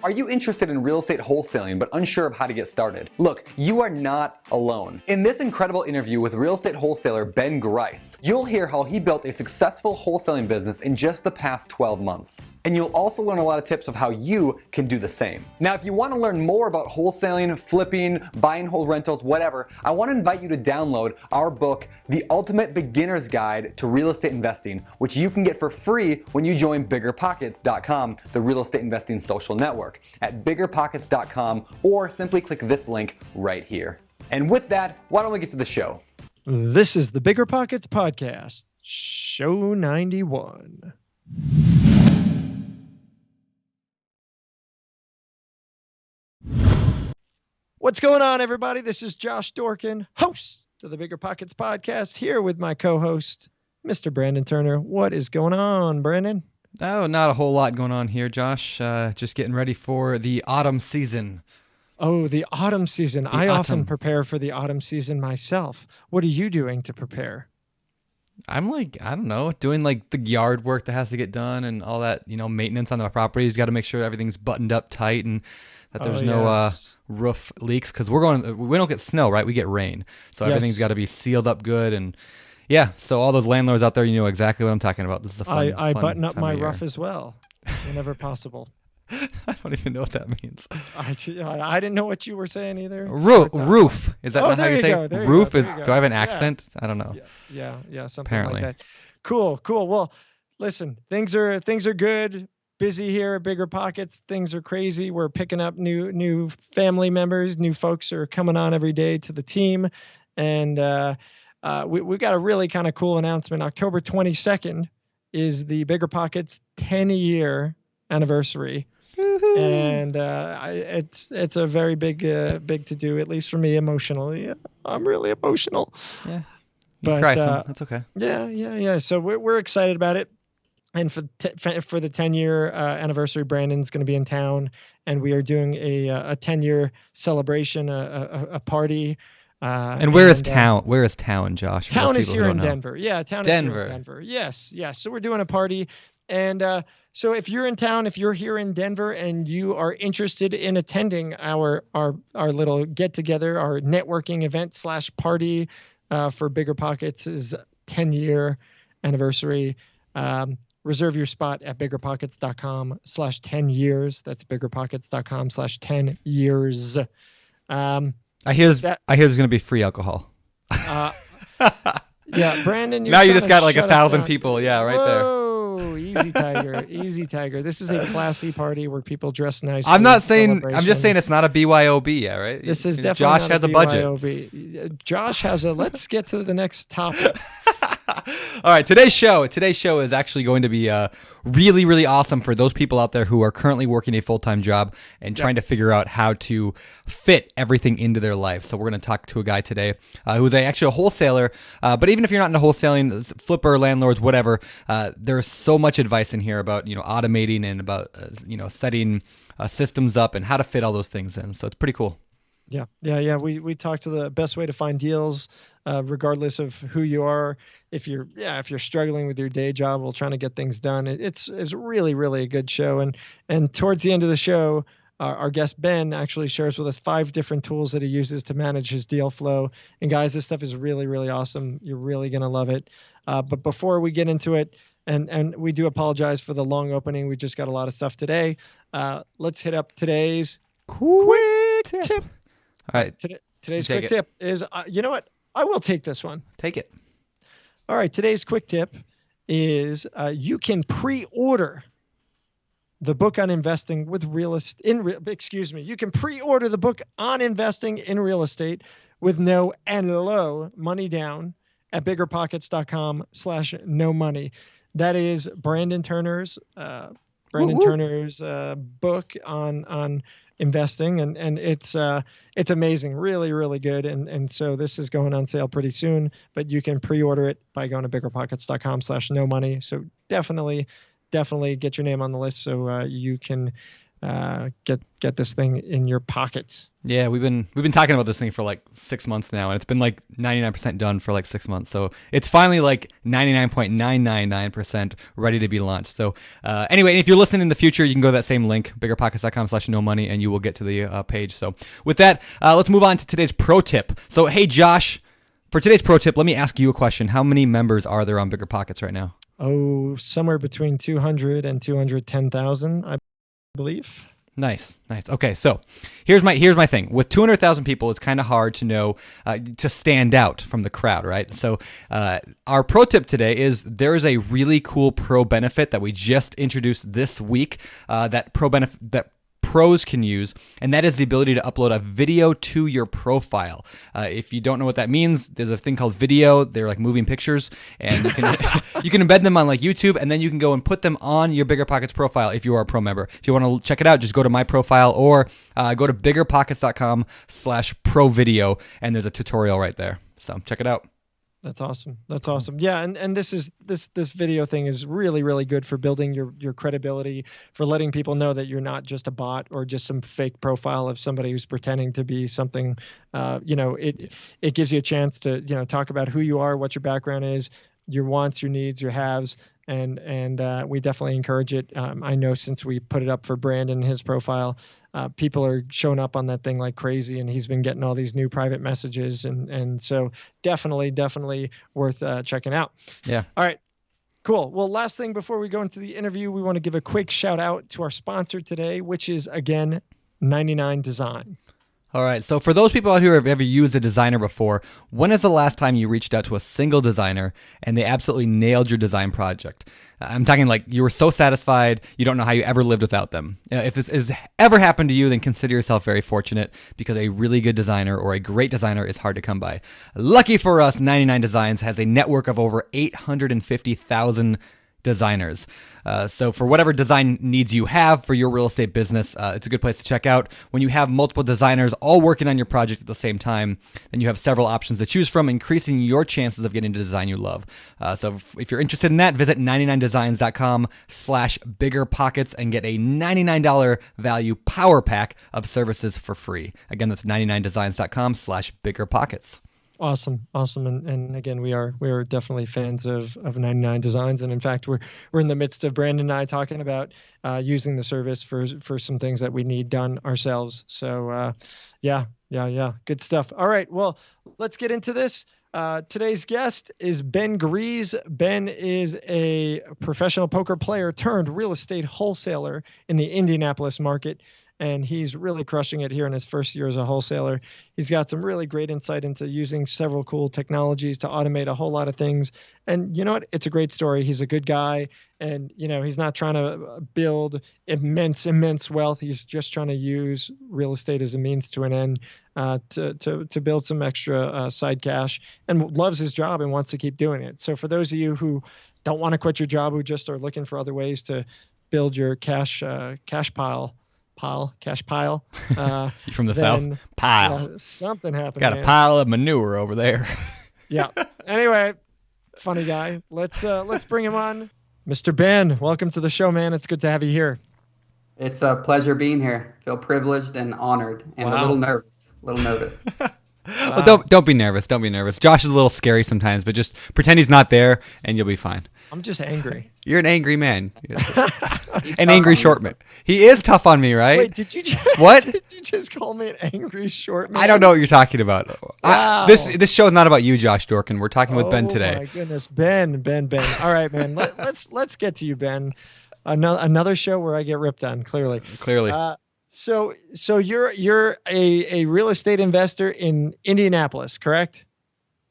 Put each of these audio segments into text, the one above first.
Are you interested in real estate wholesaling but unsure of how to get started? Look, you are not alone. In this incredible interview with real estate wholesaler Ben Grise, you'll hear how he built a successful wholesaling business in just the past 12 months. And you'll also learn a lot of tips of how you can do the same. Now, if you want to learn more about wholesaling, flipping, buy and hold rentals, whatever, I want to invite you to download our book, The Ultimate Beginner's Guide to Real Estate Investing, which you can get for free when you join BiggerPockets.com, the real estate investing social network, at BiggerPockets.com, or simply click this link right here. And with that, why don't we get to the show? This is the BiggerPockets Podcast, show 91. What's going on, everybody? This is Josh Dorkin, host of the BiggerPockets Podcast, here with my co-host, Mr. Brandon Turner. What is going on, Brandon? Oh, not a whole lot going on here, Josh. Just getting ready for the autumn season. Oh, the autumn season. I often prepare for the autumn season myself. What are you doing to prepare? I'm like, I don't know, doing like the yard work that has to get done and all that, maintenance on the properties. Got to make sure everything's buttoned up tight and that there's no roof leaks, because we don't get snow, right? We get rain. So everything's got to be sealed up good. And yeah, so all those landlords out there, you know exactly what I'm talking about. This is a fun I fun button up time my of year. roof as well, whenever possible. I don't even know what that means. I didn't know what you were saying either. Roof. Is that not how you say it? Roof is, do I have an accent? I don't know. Yeah, something Apparently. like that. Cool. Well, listen, things are good. Busy here at BiggerPockets. Things are crazy. We're picking up new family members. New folks are coming on every day to the team. And we got a really kind of cool announcement. October 22nd is the BiggerPockets 10-year anniversary. Woo-hoo. And it's a very big to do, at least for me emotionally. I'm really emotional. Yeah. You cry some. That's okay. Yeah. So we're excited about it. And for the 10-year anniversary, Brandon's going to be in town, and we are doing a 10-year celebration, a party. And where is town? Where is town, Josh? Town is here in Denver. Yeah, town is here in Denver. Yes. So we're doing a party. And so if you're in town, if you're here in Denver and you are interested in attending our little get-together, our networking event / party for BiggerPockets' 10-year anniversary, reserve your spot at biggerpockets.com/10years. That's biggerpockets.com/10 years. I hear there's going to be free alcohol. Yeah, Brandon. Now you just got like 1,000 people. Yeah, right there. Whoa, easy tiger. This is a classy party where people dress nice. I'm not saying. I'm just saying it's not a BYOB. Yeah, right. This is definitely Josh not has a budget. Josh has a. Let's get to the next topic. All right, today's show is actually going to be really, really awesome for those people out there who are currently working a full-time job and trying to figure out how to fit everything into their life. So we're going to talk to a guy today who's actually a wholesaler. But even if you're not into wholesaling, flipper, landlords, whatever, there's so much advice in here about automating and about setting systems up and how to fit all those things in. So it's pretty cool. Yeah. We talked to the best way to find deals, regardless of who you are. If you're struggling with your day job while trying to get things done, it's really, really a good show. And towards the end of the show, our guest Ben actually shares with us 5 different tools that he uses to manage his deal flow. And guys, this stuff is really, really awesome. You're really gonna love it. But before we get into it, and we do apologize for the long opening. We just got a lot of stuff today. Let's hit up today's quick tip. All right. Today's quick tip is, you know what? I will take this one. Take it. All right. Today's quick tip is you can pre-order the book on investing with real estate. You can pre-order the book on investing in real estate with no and low money down at biggerpockets.com/no money. That is Brandon Turner's book on investing, and it's amazing, really, really good. And so this is going on sale pretty soon, but you can pre-order it by going to biggerpockets.com/no money. So definitely get your name on the list so you can get this thing in your pockets. Yeah, we've been talking about this thing for like 6 months now, and it's been like 99% done for like 6 months. So it's finally like 99.999% ready to be launched. So anyway, if you're listening in the future, you can go to that same link, biggerpockets.com/no-money, and you will get to the page. So with that, let's move on to today's pro tip. So hey, Josh, for today's pro tip, let me ask you a question. How many members are there on BiggerPockets right now? Oh, somewhere between 200 and 210,000, I believe. Nice. Okay, so here's my thing. With 200,000 people, it's kind of hard to know to stand out from the crowd, right? So our pro tip today is there is a really cool pro benefit that we just introduced this week that pros can use, and that is the ability to upload a video to your profile. If you don't know what that means, there's a thing called video. They're like moving pictures, and you can you can embed them on like YouTube, and then you can go and put them on your BiggerPockets profile if you are a pro member. If you want to check it out, just go to my profile or go to biggerpockets.com/pro video, and there's a tutorial right there. So check it out. That's awesome. That's awesome. Yeah, and this video thing is really, really good for building your credibility, for letting people know that you're not just a bot or just some fake profile of somebody who's pretending to be something. It gives you a chance to talk about who you are, what your background is, your wants, your needs, your haves, and we definitely encourage it. I know since we put it up for Brandon, his profile, people are showing up on that thing like crazy, and he's been getting all these new private messages, and so definitely worth checking out. Yeah. All right. Cool. Well, last thing before we go into the interview, we want to give a quick shout out to our sponsor today, which is again 99 Designs. All right, so for those people out here who have ever used a designer before, when is the last time you reached out to a single designer and they absolutely nailed your design project? I'm talking like you were so satisfied, you don't know how you ever lived without them. If this has ever happened to you, then consider yourself very fortunate, because a really good designer or a great designer is hard to come by. Lucky for us, 99 Designs has a network of over 850,000 designers. So for whatever design needs you have for your real estate business, it's a good place to check out. When you have multiple designers all working on your project at the same time, then you have several options to choose from, increasing your chances of getting the design you love. So if you're interested in that, visit 99designs.com/biggerpockets and get a $99 value power pack of services for free. Again, that's 99designs.com/biggerpockets. Awesome. And again, we are definitely fans of 99 Designs. And in fact, we're in the midst of Brandon and I talking about using the service for some things that we need done ourselves. So yeah. Good stuff. All right. Well, let's get into this. Today's guest is Ben Grees. Ben is a professional poker player turned real estate wholesaler in the Indianapolis market, and he's really crushing it here in his first year as a wholesaler. He's got some really great insight into using several cool technologies to automate a whole lot of things. And you know what? It's a great story. He's a good guy, and he's not trying to build immense wealth. He's just trying to use real estate as a means to an end, to build some extra side cash, and loves his job and wants to keep doing it. So for those of you who don't want to quit your job, who just are looking for other ways to build your cash pile. You from the South? Pile. Something happened. Got a pile of manure over there. Yeah. Anyway, funny guy. Let's bring him on. Mr. Ben, welcome to the show, man. It's good to have you here. It's a pleasure being here. Feel privileged and honored, and a little nervous. Well, don't be nervous. Don't be nervous. Josh is a little scary sometimes, but just pretend he's not there, and you'll be fine. I'm just angry. You're an angry man. An angry short man. He is tough on me, right? Wait, did you just, what? Did you just call me an angry short man? I don't know what you're talking about. Wow. This show is not about you, Josh Dorkin. We're talking with Ben today. Oh my goodness, Ben. All right, man. Let's get to you, Ben. Another show where I get ripped on. Clearly. So you're a real estate investor in Indianapolis, correct?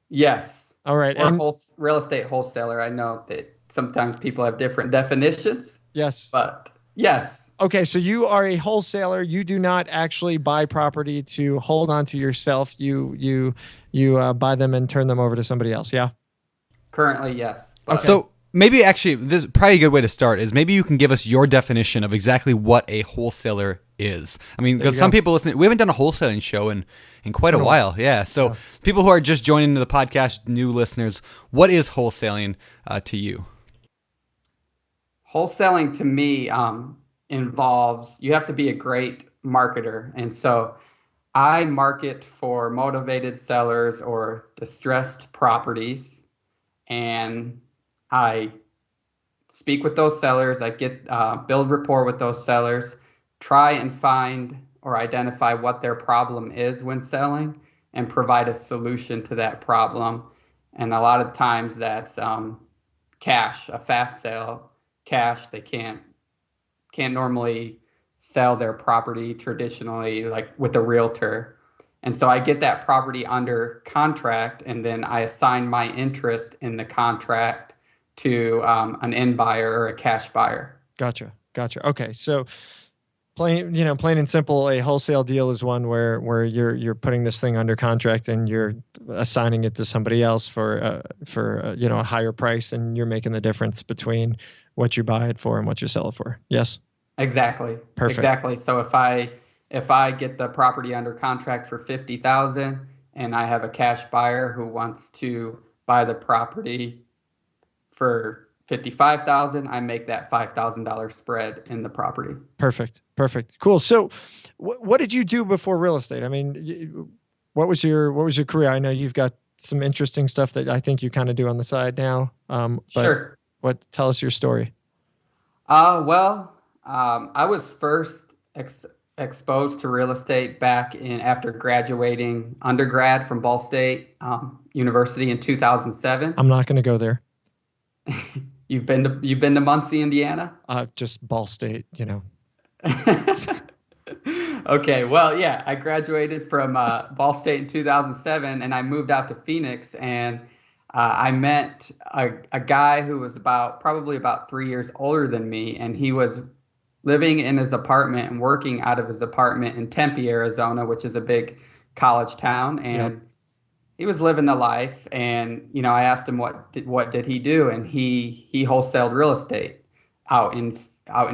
Yes. All right. Or real estate wholesaler. I know that sometimes people have different definitions. Yes. But yes. Okay, so you are a wholesaler. You do not actually buy property to hold on to yourself. You buy them and turn them over to somebody else. Yeah. Currently, yes. Okay. So maybe actually, this is probably a good way to start. Is maybe you can give us your definition of exactly what a wholesaler is. I mean, because some people listening, we haven't done a wholesaling show in quite a while. Yeah. So people who are just joining the podcast, new listeners, what is wholesaling to you? Wholesaling to me, involves, you have to be a great marketer. And so I market for motivated sellers or distressed properties, and I speak with those sellers. I get build rapport with those sellers, try and find or identify what their problem is when selling, and provide a solution to that problem. And a lot of times that's cash, a fast sale, cash. They can't normally sell their property traditionally, like with a realtor. And so I get that property under contract, and then I assign my interest in the contract to an end buyer or a cash buyer. Gotcha. Okay, so plain and simple, a wholesale deal is one where you're putting this thing under contract and you're assigning it to somebody else for a higher price, and you're making the difference between what you buy it for and what you sell it for. Yes. Exactly. Perfect. Exactly. So if I get the property under contract for $50,000 and I have a cash buyer who wants to buy the property for $55,000, I make that $5,000 spread in the property. Perfect. Cool. So what did you do before real estate? I mean, what was your career? I know you've got some interesting stuff that I think you kind of do on the side now. Sure. Tell us your story. I was first exposed to real estate back after graduating undergrad from Ball State University in 2007. I'm not going to go there. You've been to Muncie, Indiana? Just Ball State, Okay, well, yeah, I graduated from Ball State in 2007, and I moved out to Phoenix, and I met a guy who was probably about 3 years older than me, and he was living in his apartment and working out of his apartment in Tempe, Arizona, which is a big college town, and he was living the life. And I asked him what did he do, and he wholesaled real estate out in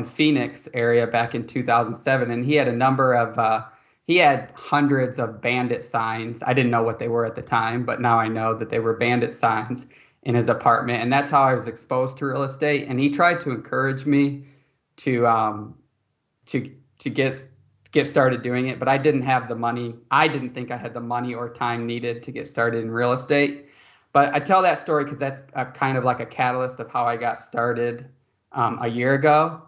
Phoenix area back in 2007, and he had a number of he had hundreds of bandit signs. I didn't know what they were at the time, but now I know that they were bandit signs in his apartment, and that's how I was exposed to real estate. And he tried to encourage me to get started doing it, but I didn't have the money. I didn't think I had the money or time needed to get started in real estate. But I tell that story because that's kind of like a catalyst of how I got started a year ago.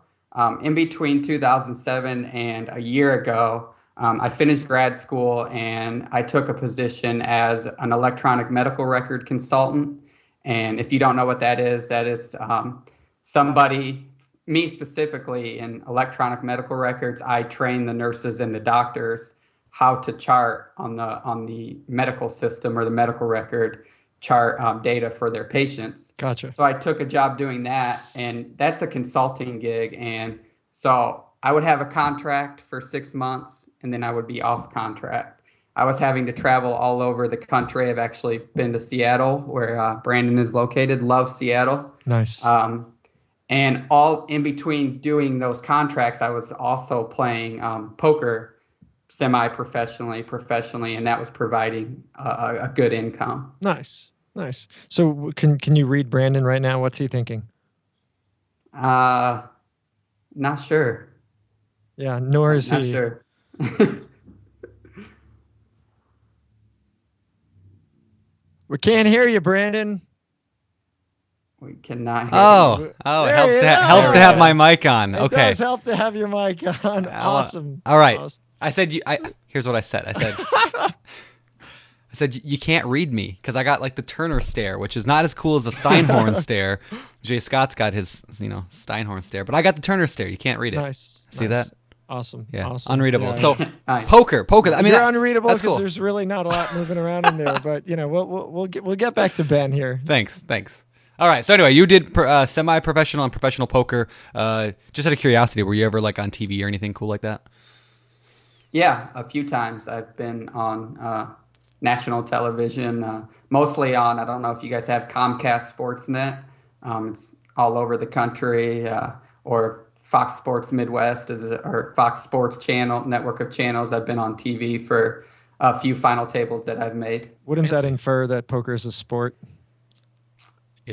In between 2007 and a year ago, I finished grad school and I took a position as an electronic medical record consultant. And if you don't know what that is somebody, me specifically, in electronic medical records. I train the nurses and the doctors how to chart on the medical system or the medical record, chart data for their patients. Gotcha. So I took a job doing that, and that's a consulting gig. And so I would have a contract for 6 months, and then I would be off contract. I was having to travel all over the country. I've actually been to Seattle, where Brandon is located. Love Seattle. Nice. And all in between doing those contracts, I was also playing poker semi-professionally, professionally, and that was providing a good income. Nice. So can you read Brandon right now? What's he thinking? Not sure. Yeah, nor is he. Not sure. We can't hear you, Brandon. We cannot hear you. It helps to have my mic on. It does help to have your mic on. Awesome. All right. Awesome. Here's what I said. I said you can't read me because I got like the Turner stare, which is not as cool as the Steinhorn stare. Jay Scott's got his Steinhorn stare, but I got the Turner stare. You can't read it. Nice. See that? Awesome. Yeah. Awesome. Unreadable. Yeah. So Nice. poker. I mean, you're unreadable that's because cool. there's really not a lot moving around in there. But we'll get back to Ben here. Thanks. All right. So anyway, you did semi-professional and professional poker. Just out of curiosity, were you ever like on TV or anything cool like that? Yeah, a few times. I've been on national television, mostly on, I don't know if you guys have Comcast Sportsnet. It's all over the country, or Fox Sports Midwest or Fox Sports channel, network of channels. I've been on TV for a few final tables that I've made. Wouldn't that infer that poker is a sport?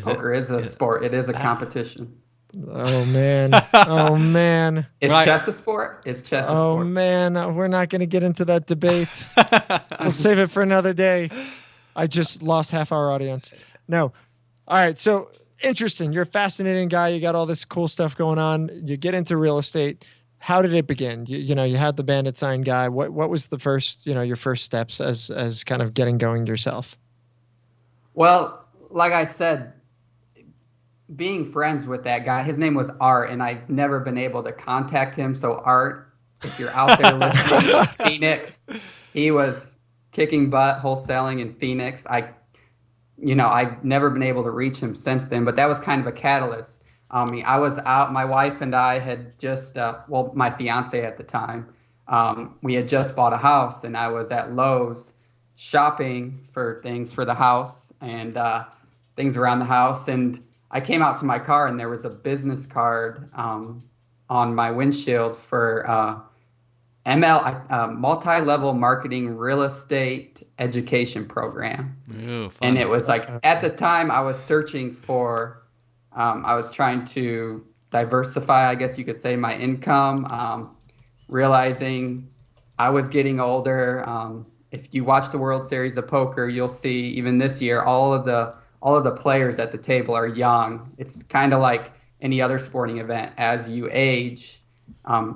Poker is a sport. It is a competition. Oh man. Oh man. Is Right. chess a sport? Is chess a Oh sport? man. We're not going to get into that debate. We'll save it for another day. I just lost half our audience. No. All right. So interesting. You're a fascinating guy. You got all this cool stuff going on. You get into real estate. How did it begin? You had the bandit sign guy. What was the first, your first steps as kind of getting going yourself? Well, like I said, being friends with that guy, his name was Art, and I've never been able to contact him. So Art, if you're out there listening, Phoenix, he was kicking butt wholesaling in Phoenix. I've never been able to reach him since then, but that was kind of a catalyst. I was out, my wife and I had just, my fiance at the time, we had just bought a house, and I was at Lowe's shopping for things for the house and things around the house. And I came out to my car, and there was a business card on my windshield for multi-level marketing real estate education program. Ooh, fun. And it was like, at the time I was searching for, I was trying to diversify, I guess you could say, my income, realizing I was getting older. If you watch the World Series of Poker, you'll see even this year, all of the players at the table are young. It's kind of like any other sporting event. As you age,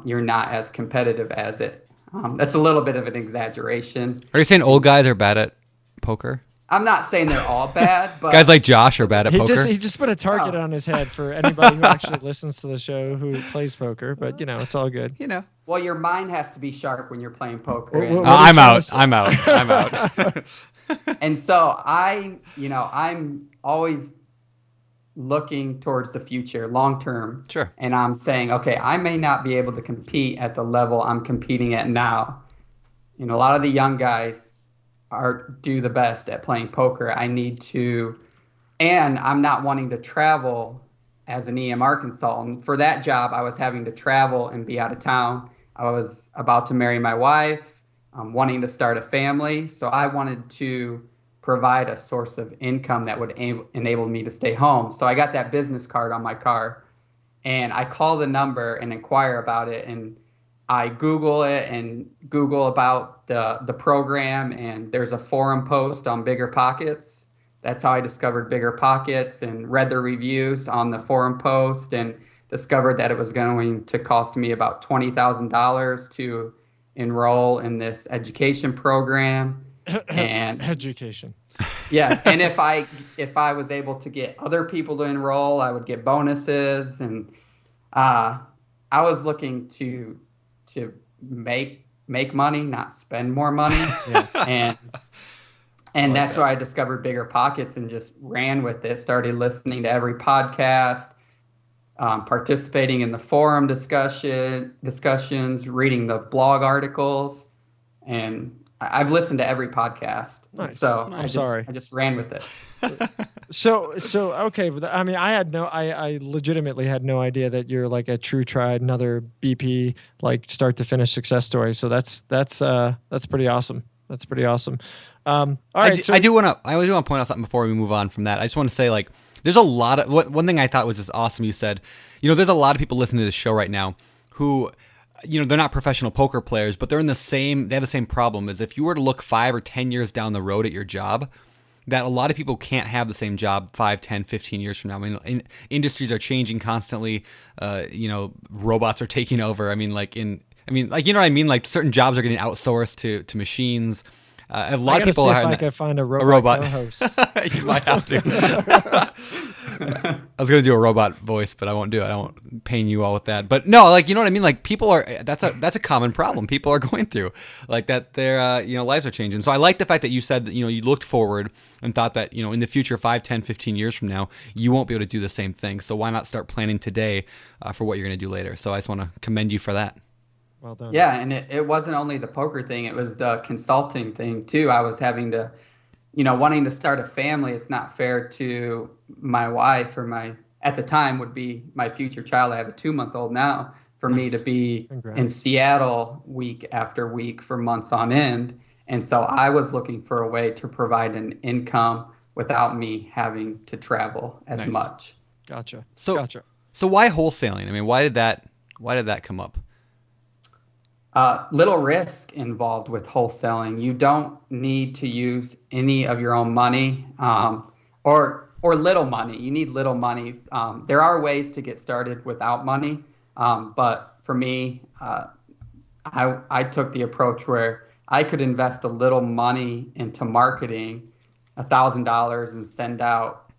you're not as competitive as it. That's a little bit of an exaggeration. Are you saying old guys are bad at poker? I'm not saying they're all bad, but Guys like Josh are bad at poker? He just put a target on his head for anybody who actually listens to the show who plays poker, but it's all good. well, your mind has to be sharp when you're playing poker. What- And, what- are you I'm trying to out. say? I'm out. and so I'm always looking towards the future, long term. Sure. And I'm saying, okay, I may not be able to compete at the level I'm competing at now. A lot of the young guys do the best at playing poker. I need to, and I'm not wanting to travel as an EMR consultant. For that job, I was having to travel and be out of town. I was about to marry my wife, wanting to start a family. So I wanted to provide a source of income that would enable me to stay home. So I got that business card on my car, and I call the number and inquire about it. And I Google it and Google about the program, and there's a forum post on BiggerPockets. That's how I discovered BiggerPockets and read the reviews on the forum post and discovered that it was going to cost me about $20,000 to enroll in this education program. And Education. yes, and if I was able to get other people to enroll, I would get bonuses. And I was looking to make money, not spend more money. Yeah. And that's why I discovered BiggerPockets and just ran with it. Started listening to every podcast, participating in the forum discussions, reading the blog articles, and I've listened to every podcast. Nice. So Nice. I just ran with it. So okay, but I mean, I legitimately had no idea that you're like a true tried, another BP, like start to finish success story. So that's pretty awesome. That's pretty awesome. All right. I do want to point out something before we move on from that. I just want to say, like, there's a lot of one thing I thought was just awesome. You said, there's a lot of people listening to this show right now who, they're not professional poker players, but they have the same problem as if you were to look 5 or 10 years down the road at your job, that a lot of people can't have the same job 5, 10, 15 years from now. I mean, industries are changing constantly. Robots are taking over. You know what I mean? Like certain jobs are getting outsourced to machines. A lot of people see are. If I could find a robot co-host. You might have to. I was gonna do a robot voice, but I won't do it. I won't pain you all with that. But no, like, you know what I mean? Like, people are. That's a common problem people are going through. Like that, their lives are changing. So I like the fact that you said that you looked forward and thought that in the future, 5, 10, 15 years from now, you won't be able to do the same thing. So why not start planning today for what you're gonna do later? So I just want to commend you for that. Well done. Yeah, and it wasn't only the poker thing, it was the consulting thing too. I was having to, wanting to start a family. It's not fair to my wife or at the time would be my future child. I have a 2-month-old now, for me to be in Seattle week after week for months on end. And so I was looking for a way to provide an income without me having to travel as much. Gotcha. So gotcha. So why wholesaling? I mean, why did that come up? Little risk involved with wholesaling. You don't need to use any of your own money, or little money. You need little money. There are ways to get started without money, but for me, I took the approach where I could invest a little money into marketing, $1,000, and send out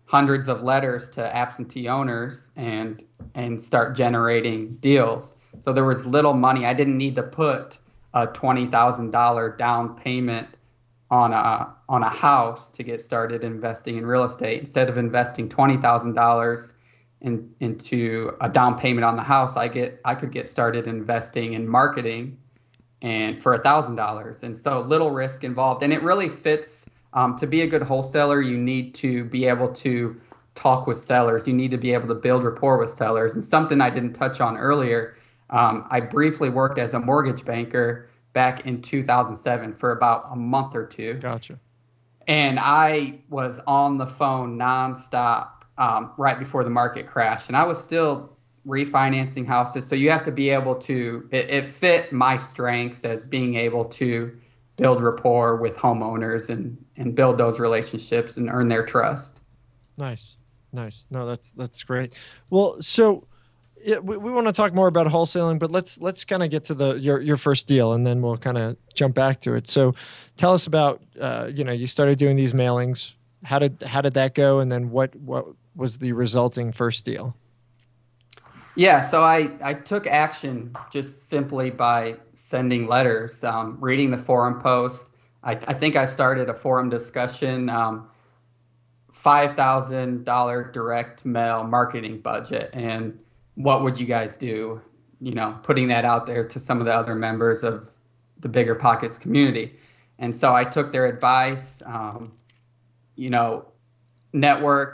hundreds of letters to absentee owners and start generating deals. So there was little money. I didn't need to put a $20,000 down payment on a house to get started investing in real estate. Instead of investing $20,000 into a down payment on the house, I could get started investing in marketing and for $1,000. And so little risk involved, and it really fits. To be a good wholesaler, you need to be able to talk with sellers. You need to be able to build rapport with sellers. And something I didn't touch on earlier, I briefly worked as a mortgage banker back in 2007 for about a month or two. Gotcha. And I was on the phone nonstop right before the market crashed. And I was still refinancing houses. So you have to be able to, it fit my strengths as being able to build rapport with homeowners and build those relationships and earn their trust. Nice. No, that's great. Well, so we want to talk more about wholesaling, but let's kind of get to your first deal, and then we'll kind of jump back to it. So tell us about, you started doing these mailings. How did that go? And then what was the resulting first deal? Yeah, so I took action just simply by sending letters, reading the forum post. I think I started a forum discussion, $5,000 direct mail marketing budget, and what would you guys do? Putting that out there to some of the other members of the BiggerPockets community. And so I took their advice, networked,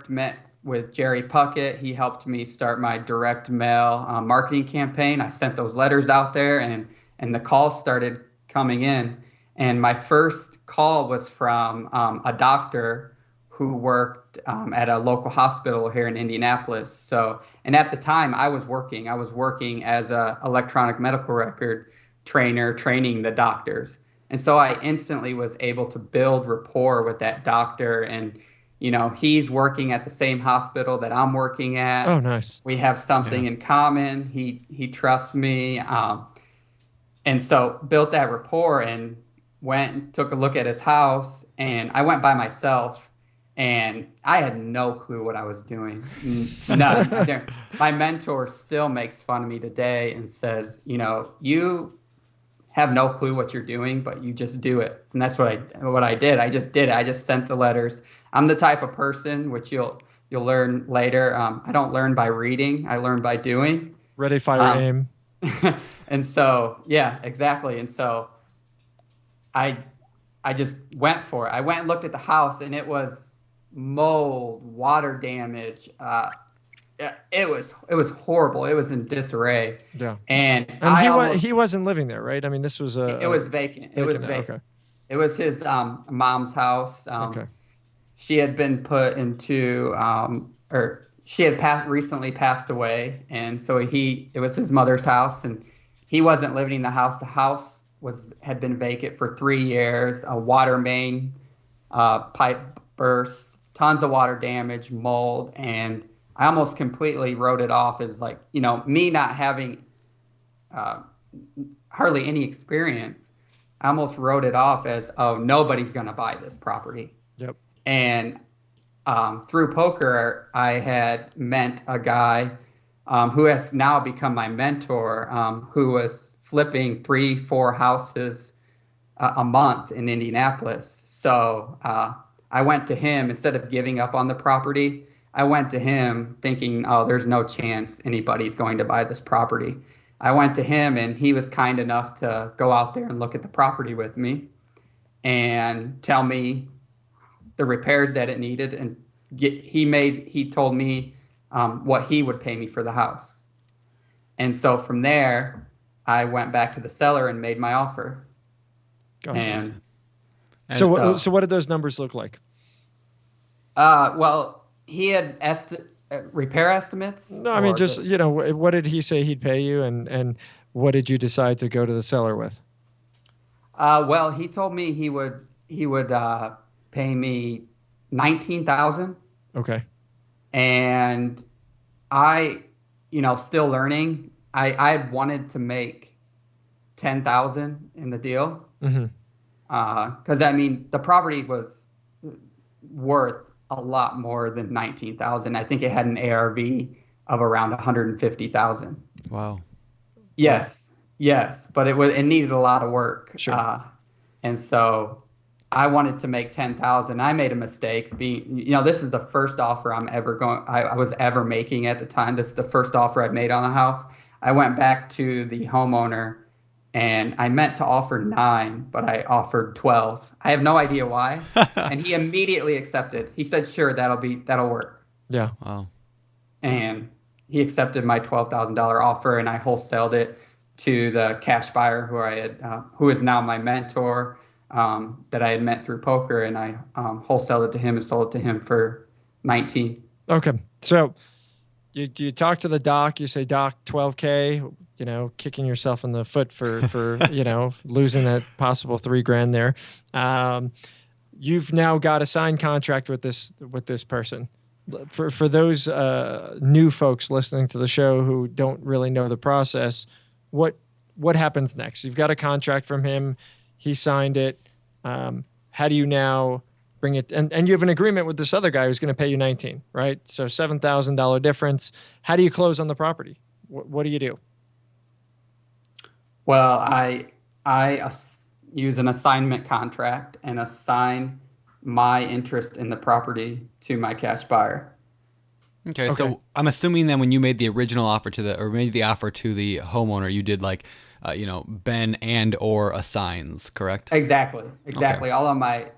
met with Jerry Puckett. He helped me start my direct mail marketing campaign. I sent those letters out there, and the calls started coming in. And my first call was from a doctor who worked at a local hospital here in Indianapolis. And at the time I was working as a electronic medical record trainer, training the doctors. And so I instantly was able to build rapport with that doctor. And he's working at the same hospital that I'm working at. Oh, nice. We have something in common. He trusts me. And so built that rapport and went and took a look at his house. And I went by myself, and I had no clue what I was doing. None. My mentor still makes fun of me today and says, you have no clue what you're doing, but you just do it. And that's what I did. I just did it. I just sent the letters. I'm the type of person, which you'll learn later. I don't learn by reading. I learn by doing. Ready, fire, aim. And so, yeah, exactly. And so I just went for it. I went and looked at the house, and it was mold, water damage. It was horrible. It was in disarray. Yeah. And he wasn't living there, right? I mean, this was it was vacant. It was vacant. Okay. It was his mom's house. Okay. She had been put into, or she had recently passed away, and so it was his mother's house, and he wasn't living in the house. The house had been vacant for 3 years. A water main pipe burst, tons of water damage, mold, and I almost completely wrote it off as me not having hardly any experience. I almost wrote it off as, oh, nobody's going to buy this property. Yep. And through poker, I had met a guy who has now become my mentor, who was flipping 3-4 houses a month in Indianapolis. So I went to him instead of giving up on the property. I went to him thinking, oh, there's no chance anybody's going to buy this property. I went to him, and he was kind enough to go out there and look at the property with me and tell me the repairs that it needed. And he told me what he would pay me for the house. And so from there, I went back to the seller and made my offer. Gotcha. And so what did those numbers look like? Well, he had repair estimates? No, I mean Or just what did he say he'd pay you, and what did you decide to go to the seller with? Well, he told me he would pay me 19,000, Okay. and I, still learning. I had wanted to make 10,000 in the deal, Hmm. because I mean the property was worth a lot more than 19,000. I think it had an ARV of around 150,000. Wow. Yes, yes, but it needed a lot of work. Sure. And so I wanted to make 10,000. I made a mistake being, this is the first offer I was ever making at the time. This is the first offer I'd made on the house. I went back to the homeowner and I meant to offer 9, but I offered 12. I have no idea why. And he immediately accepted. He said, "Sure, that'll work." Yeah. Wow. And he accepted my $12,000 offer, and I wholesaled it to the cash buyer who is now my mentor, that I had met through poker, and I wholesaled it to him and sold it to him for 19. Okay. So you talk to the doc, you say, "Doc, 12K," kicking yourself in the foot for losing that possible $3,000 there. You've now got a signed contract with this person. For those new folks listening to the show who don't really know the process, what happens next? You've got a contract from him. He signed it. How do you now bring it? And you have an agreement with this other guy who's going to pay you 19, right? So $7,000 difference. How do you close on the property? What do you do? Well, I use an assignment contract and assign my interest in the property to my cash buyer. Okay, so I'm assuming then when you made the original offer made the offer to the homeowner, you did like, Ben and or assigns, correct? Exactly. Okay. All of my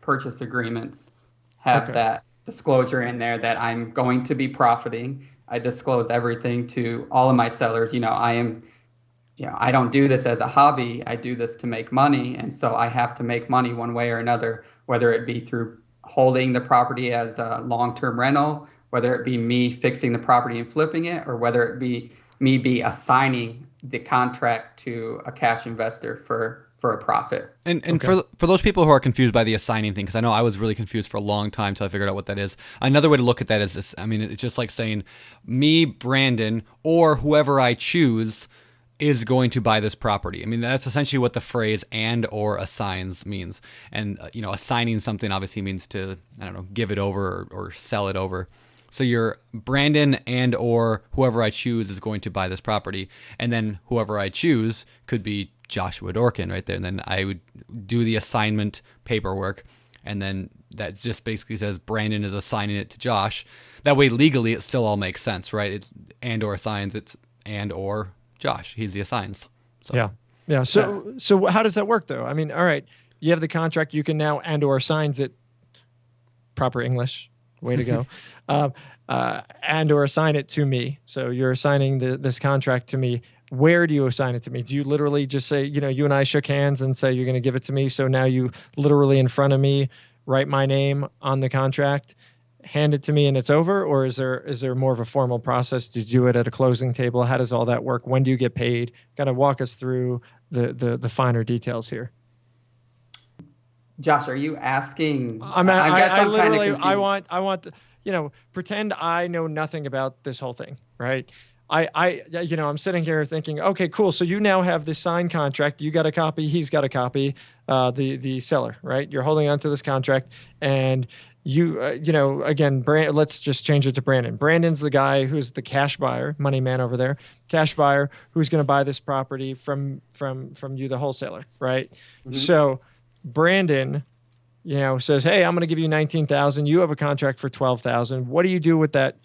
purchase agreements have that disclosure in there that I'm going to be profiting. I disclose everything to all of my sellers. I don't do this as a hobby. I do this to make money. And so I have to make money one way or another, whether it be through holding the property as a long-term rental, whether it be me fixing the property and flipping it, or whether it be me assigning the contract to a cash investor for a profit. And for those people who are confused by the assigning thing, because I know I was really confused for a long time till I figured out what that is. Another way to look at that is this. I mean, it's just like saying me, Brandon, or whoever I choose is going to buy this property. I mean, that's essentially what the phrase and or assigns means. And, assigning something obviously means to, give it over or sell it over. So your Brandon and or whoever I choose is going to buy this property. And then whoever I choose could be Joshua Dorkin right there. And then I would do the assignment paperwork. And then that just basically says Brandon is assigning it to Josh. That way, legally, it still all makes sense, right? It's and or assigns, it's and or Josh. He's the assigns. So. Yeah. Yeah. So how does that work though? I mean, all right, you have the contract, you can now and or assigns it, proper English, way to go. And or assign it to me. So you're assigning this contract to me. Where do you assign it to me? Do you literally just say, you and I shook hands and say you're going to give it to me? So now you literally in front of me write my name on the contract, hand it to me, and it's over? Or is there more of a formal process to do it at a closing table? How does all that work? When do you get paid? Kind of walk us through the finer details here. Josh, are you asking? I literally want pretend I know nothing about this whole thing, right? I'm sitting here thinking, okay, cool. So you now have this signed contract. You got a copy. He's got a copy. The seller, right? You're holding on to this contract, and you, again, let's just change it to Brandon. Brandon's the guy who's the cash buyer, money man over there, cash buyer who's going to buy this property from you, the wholesaler, right? Mm-hmm. So Brandon, says, hey, I'm going to give you 19,000. You have a contract for 12,000. What do you do with that?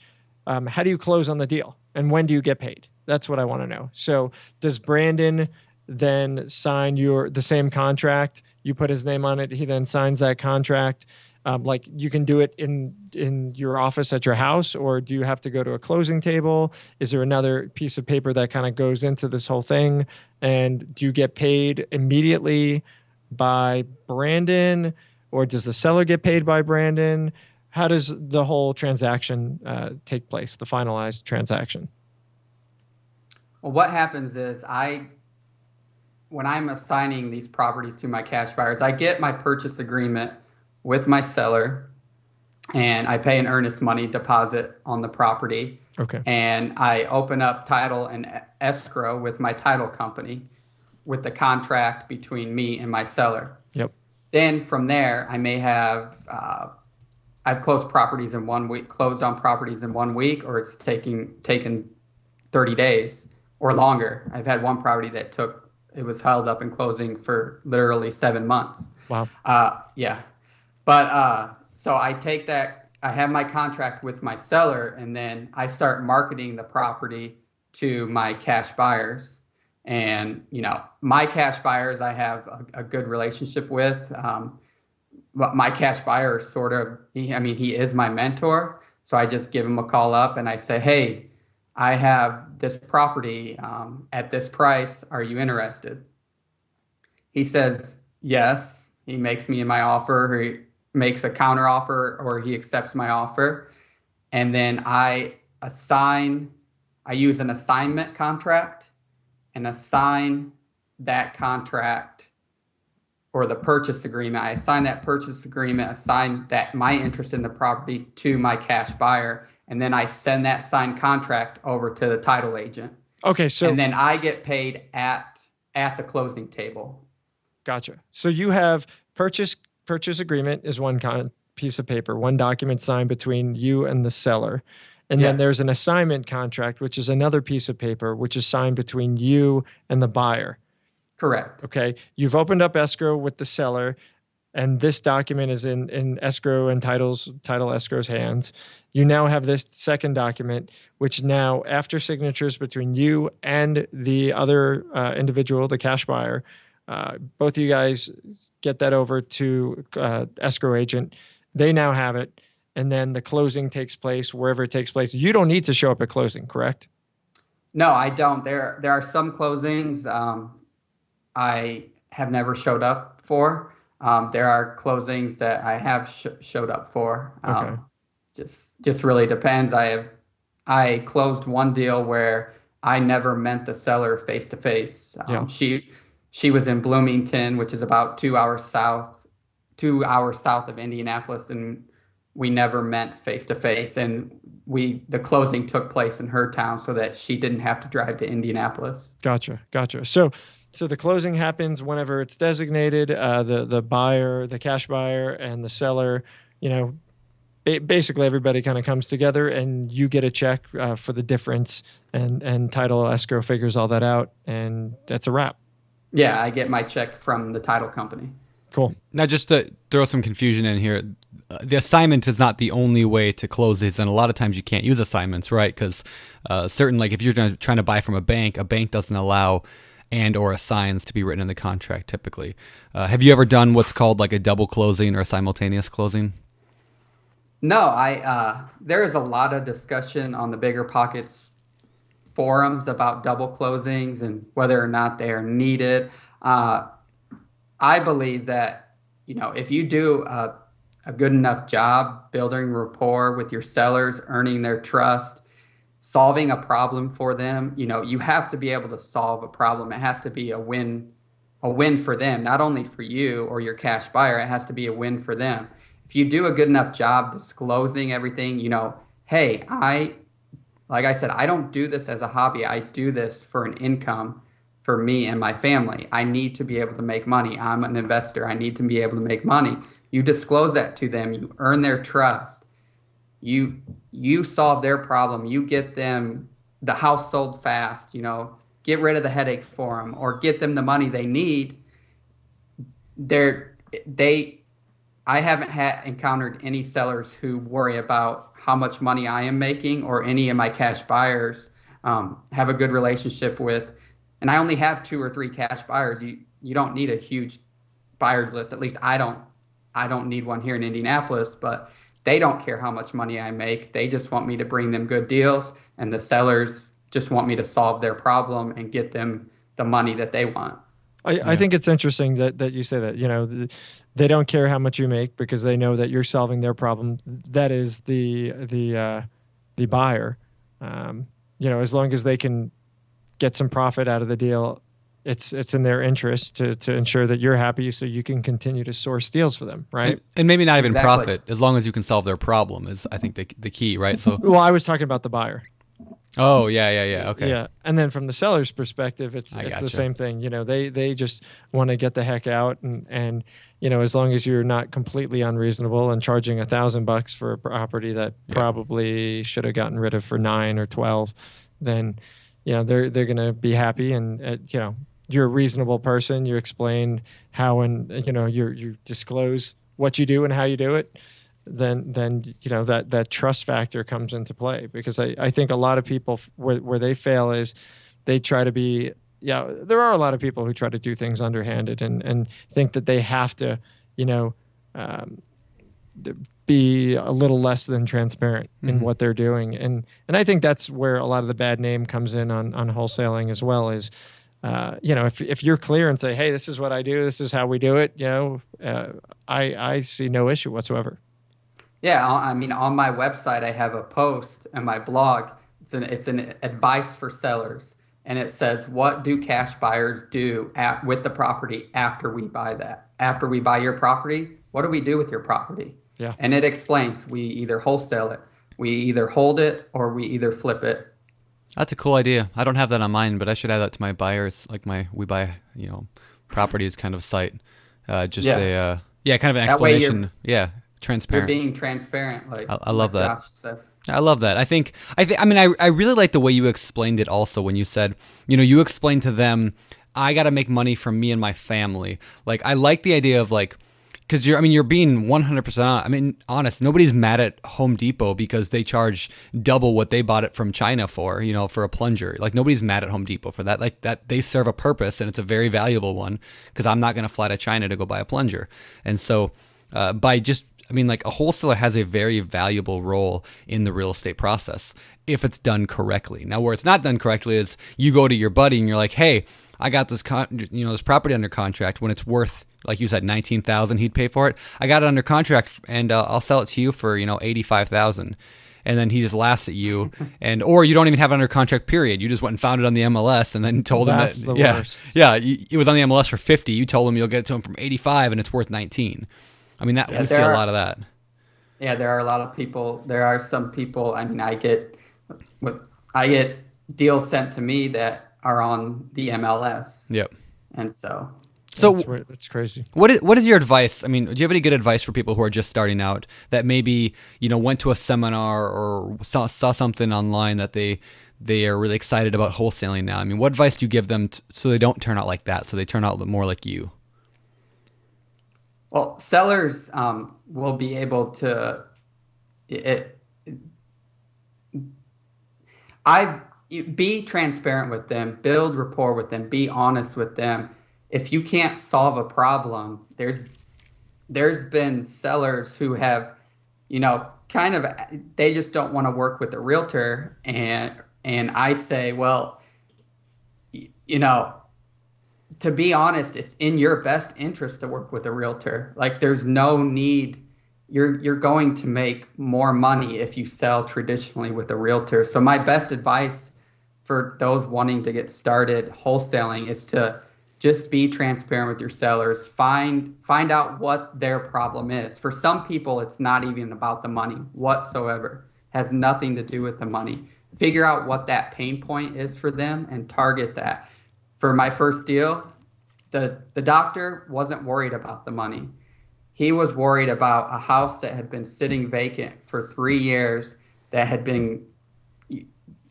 How do you close on the deal? And when do you get paid? That's what I want to know. So does Brandon then sign the same contract? You put his name on it. He then signs that contract. Like you can do it in your office at your house, or do you have to go to a closing table? Is there another piece of paper that kind of goes into this whole thing? And do you get paid immediately by Brandon, or does the seller get paid by Brandon? how does the whole transaction take place, the finalized transaction? Well, what happens is when I'm assigning these properties to my cash buyers, I get my purchase agreement with my seller and I pay an earnest money deposit on the property. Okay. And I open up title and escrow with my title company with the contract between me and my seller. Yep. Then from there, I may have I've closed properties in 1 week, closed on properties in 1 week, or it's taken 30 days or longer. I've had one property that it was held up in closing for literally 7 months. Wow. Yeah. But so I take that, I have my contract with my seller, and then I start marketing the property to my cash buyers. And, my cash buyers, I have a good relationship with. But my cash buyer is he is my mentor. So I just give him a call up and I say, hey, I have this property at this price. Are you interested? He says, yes. He makes me my offer. He makes a counter offer, or he accepts my offer. And then I use an assignment contract and assign that contract, or the purchase agreement. I assign that purchase agreement, assign that my interest in the property to my cash buyer, and then I send that signed contract over to the title agent. Okay, so and then I get paid at the closing table. Gotcha. So you have purchase agreement is one piece of paper, one document signed between you and the seller. And then there's an assignment contract, which is another piece of paper, which is signed between you and the buyer. Correct. Okay. You've opened up escrow with the seller, and this document is in escrow and title escrow's hands. You now have this second document, which now, after signatures between you and the other individual, the cash buyer, both of you guys get that over to escrow agent. They now have it, and then the closing takes place wherever it takes place. You don't need to show up at closing, correct? No, I don't. There are some closings I have never showed up for. There are closings that I have showed up for. Okay. Just really depends. I closed one deal where I never met the seller face to face. She was in Bloomington, which is about 2 hours south of Indianapolis, and we never met face to face. And the closing took place in her town so that she didn't have to drive to Indianapolis. Gotcha. So the closing happens whenever it's designated. The buyer, the cash buyer, and the seller, basically everybody kind of comes together, and you get a check for the difference, and title escrow figures all that out, and that's a wrap. Yeah, I get my check from the title company. Cool. Now, just to throw some confusion in here, the assignment is not the only way to close these, and a lot of times you can't use assignments, right? Because if you're trying to buy from a bank doesn't allow and or assigns to be written in the contract typically. Have you ever done what's called like a double closing or a simultaneous closing? No, there is a lot of discussion on the BiggerPockets forums about double closings and whether or not they are needed. I believe that, if you do a good enough job building rapport with your sellers, earning their trust, solving a problem for them, you have to be able to solve a problem. It has to be a win for them, not only for you or your cash buyer. It has to be a win for them. If you do a good enough job disclosing everything, hey, like I said, I don't do this as a hobby. I do this for an income for me and my family. I need to be able to make money. I'm an investor. I need to be able to make money. You disclose that to them. You earn their trust. You solve their problem. You get them the house sold fast, get rid of the headache for them, or get them the money they need. I haven't encountered any sellers who worry about how much money I am making, or any of my cash buyers have a good relationship with. And I only have 2 or 3 cash buyers. You don't need a huge buyers list. At least I don't need one here in Indianapolis, but they don't care how much money I make. They just want me to bring them good deals, and the sellers just want me to solve their problem and get them the money that they want. I think it's interesting that you say that, they don't care how much you make because they know that you're solving their problem. That is the buyer. As long as they can get some profit out of the deal, it's in their interest to ensure that you're happy so you can continue to source deals for them, right? And maybe not even Exactly. profit, as long as you can solve their problem is, I think, the key, right? So, Well, I was talking about the buyer. oh, yeah. Okay. Yeah, and then from the seller's perspective, it's gotcha. the same thing. They just want to get the heck out, and as long as you're not completely unreasonable and charging $1,000 for a property that probably should have gotten rid of for 9 or 12, then they're gonna be happy, and you're a reasonable person. You explain how, and you disclose what you do and how you do it. Then that trust factor comes into play, because I think a lot of people where they fail is they try to be, there are a lot of people who try to do things underhanded and think that they have to um, be a little less than transparent in what they're doing, and I think that's where a lot of the bad name comes in on wholesaling as well. Is if you're clear and say, hey, this is what I do, this is how we do it, I see no issue whatsoever. Yeah, I mean, on my website, I have a post and my blog. It's an advice for sellers, and it says, "What do cash buyers do with the property after we buy that? After we buy your property, what do we do with your property?" Yeah. And it explains, we either wholesale it, we either hold it, or we either flip it. That's a cool idea. I don't have that on mine, but I should add that to my buyers, like my we buy properties kind of site. Kind of an That way explanation. you're Transparent. being transparent. Like I love like that. Josh said. I love that. I really like the way you explained it also when you said, you explained to them, I got to make money from me and my family. Like, I like the idea of because you're being 100% honest. Nobody's mad at Home Depot because they charge double what they bought it from China for, for a plunger. Like, nobody's mad at Home Depot for that. Like, that they serve a purpose, and it's a very valuable one, because I'm not going to fly to China to go buy a plunger. And so a wholesaler has a very valuable role in the real estate process if it's done correctly. Now, where it's not done correctly is you go to your buddy and you're like, hey, I got this this property under contract when it's worth, like you said, $19,000 he'd pay for it. I got it under contract, and I'll sell it to you for $85,000. And then he just laughs at you, or you don't even have it under contract. Period. You just went and found it on the MLS, and then told him That's that the worst. It was on the MLS for 50. You told him you'll get it to him from 85, and it's worth 19. We see a lot of that. Yeah, there are a lot of people. There are some people. I get deals sent to me that are on the MLS. Yep. And so That's crazy. What is your advice? Do you have any good advice for people who are just starting out that maybe went to a seminar or saw something online that they are really excited about wholesaling now? What advice do you give them so they don't turn out like that, so they turn out more like you? Well, sellers will be able to. Be transparent with them, build rapport with them, be honest with them. If you can't solve a problem, there's been sellers who have, they just don't want to work with a realtor, and I say, well, to be honest, it's in your best interest to work with a realtor. Like, there's no need. You're going to make more money if you sell traditionally with a realtor. So my best advice for those wanting to get started wholesaling is to just be transparent with your sellers. Find out what their problem is. For some people, it's not even about the money whatsoever. Has nothing to do with the money. Figure out what that pain point is for them and target that. For my first deal, the doctor wasn't worried about the money. He was worried about a house that had been sitting vacant for 3 years, that had been,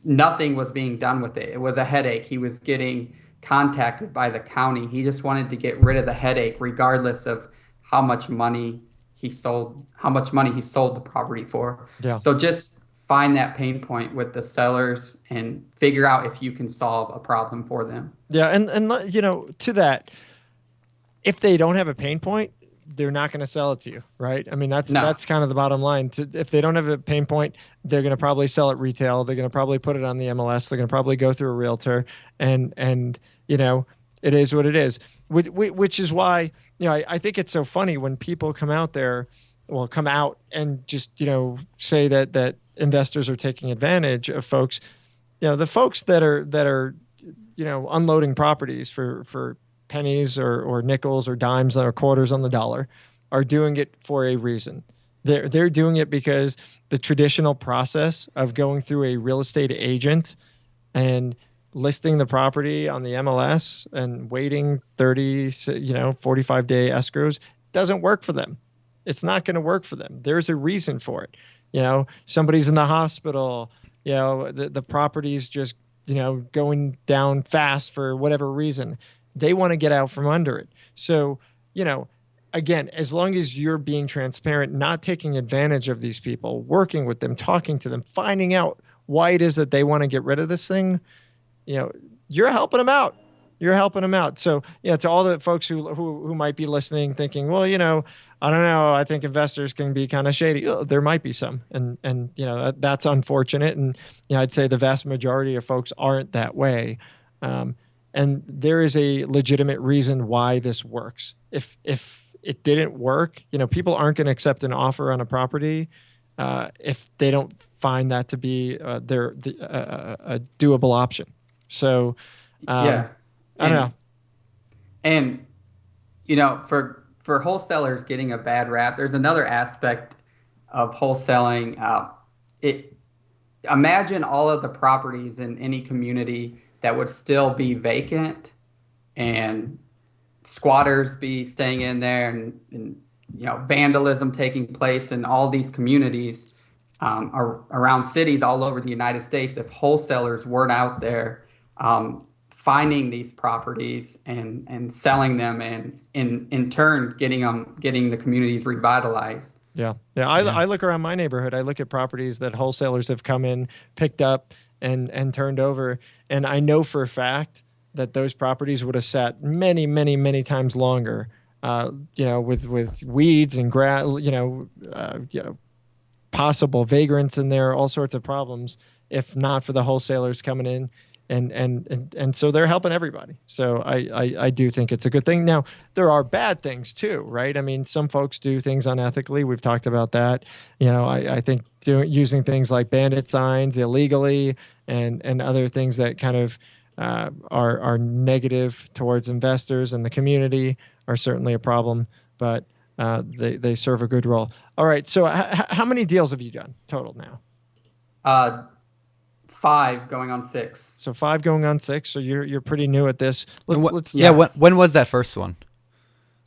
nothing was being done with it. It was a headache. He was getting contacted by the county. He just wanted to get rid of the headache, regardless of how much money he sold the property for. Yeah. So just find that pain point with the sellers and figure out if you can solve a problem for them. Yeah, and to that, if they don't have a pain point, they're not going to sell it to you, right? That's kind of the bottom line. If they don't have a pain point, they're going to probably sell it retail. They're going to probably put it on the MLS. They're going to probably go through a realtor, and It is what it is, which is why, I think it's so funny when people come out and just, say that investors are taking advantage of folks. The folks that are unloading properties for pennies or nickels or dimes or quarters on the dollar are doing it for a reason. They're doing it because the traditional process of going through a real estate agent and listing the property on the MLS and waiting 30, 45-day escrows doesn't work for them. It's not going to work for them. There's a reason for it. Somebody's in the hospital, the property's just, going down fast for whatever reason. They want to get out from under it. So, again, as long as you're being transparent, not taking advantage of these people, working with them, talking to them, finding out why it is that they want to get rid of this thing, you're helping them out. You're helping them out. So, to all the folks who might be listening thinking, well, I don't know, I think investors can be kind of shady. There might be some. And that's unfortunate. And, I'd say the vast majority of folks aren't that way. And there is a legitimate reason why this works. If it didn't work, people aren't going to accept an offer on a property if they don't find that to be a doable option. So, I don't know. And, for wholesalers getting a bad rap, there's another aspect of wholesaling. Imagine all of the properties in any community that would still be vacant and squatters be staying in there and vandalism taking place in all these communities around cities all over the United States. If wholesalers weren't out there finding these properties and selling them, and in turn getting the communities revitalized. I look around my neighborhood. I look at properties that wholesalers have come in, picked up, and turned over, and I know for a fact that those properties would have sat many, many, many times longer, with weeds and grass, possible vagrants in there, all sorts of problems, if not for the wholesalers coming in. And so they're helping everybody. So I do think it's a good thing. Now, there are bad things too, right? I mean, some folks do things unethically. We've talked about that. I think using things like bandit signs illegally and other things that kind of are negative towards investors and the community are certainly a problem, but they serve a good role. All right. So how many deals have you done total now? 5 going on 6. So 5 going on 6. So you're pretty new at this. When was that first one?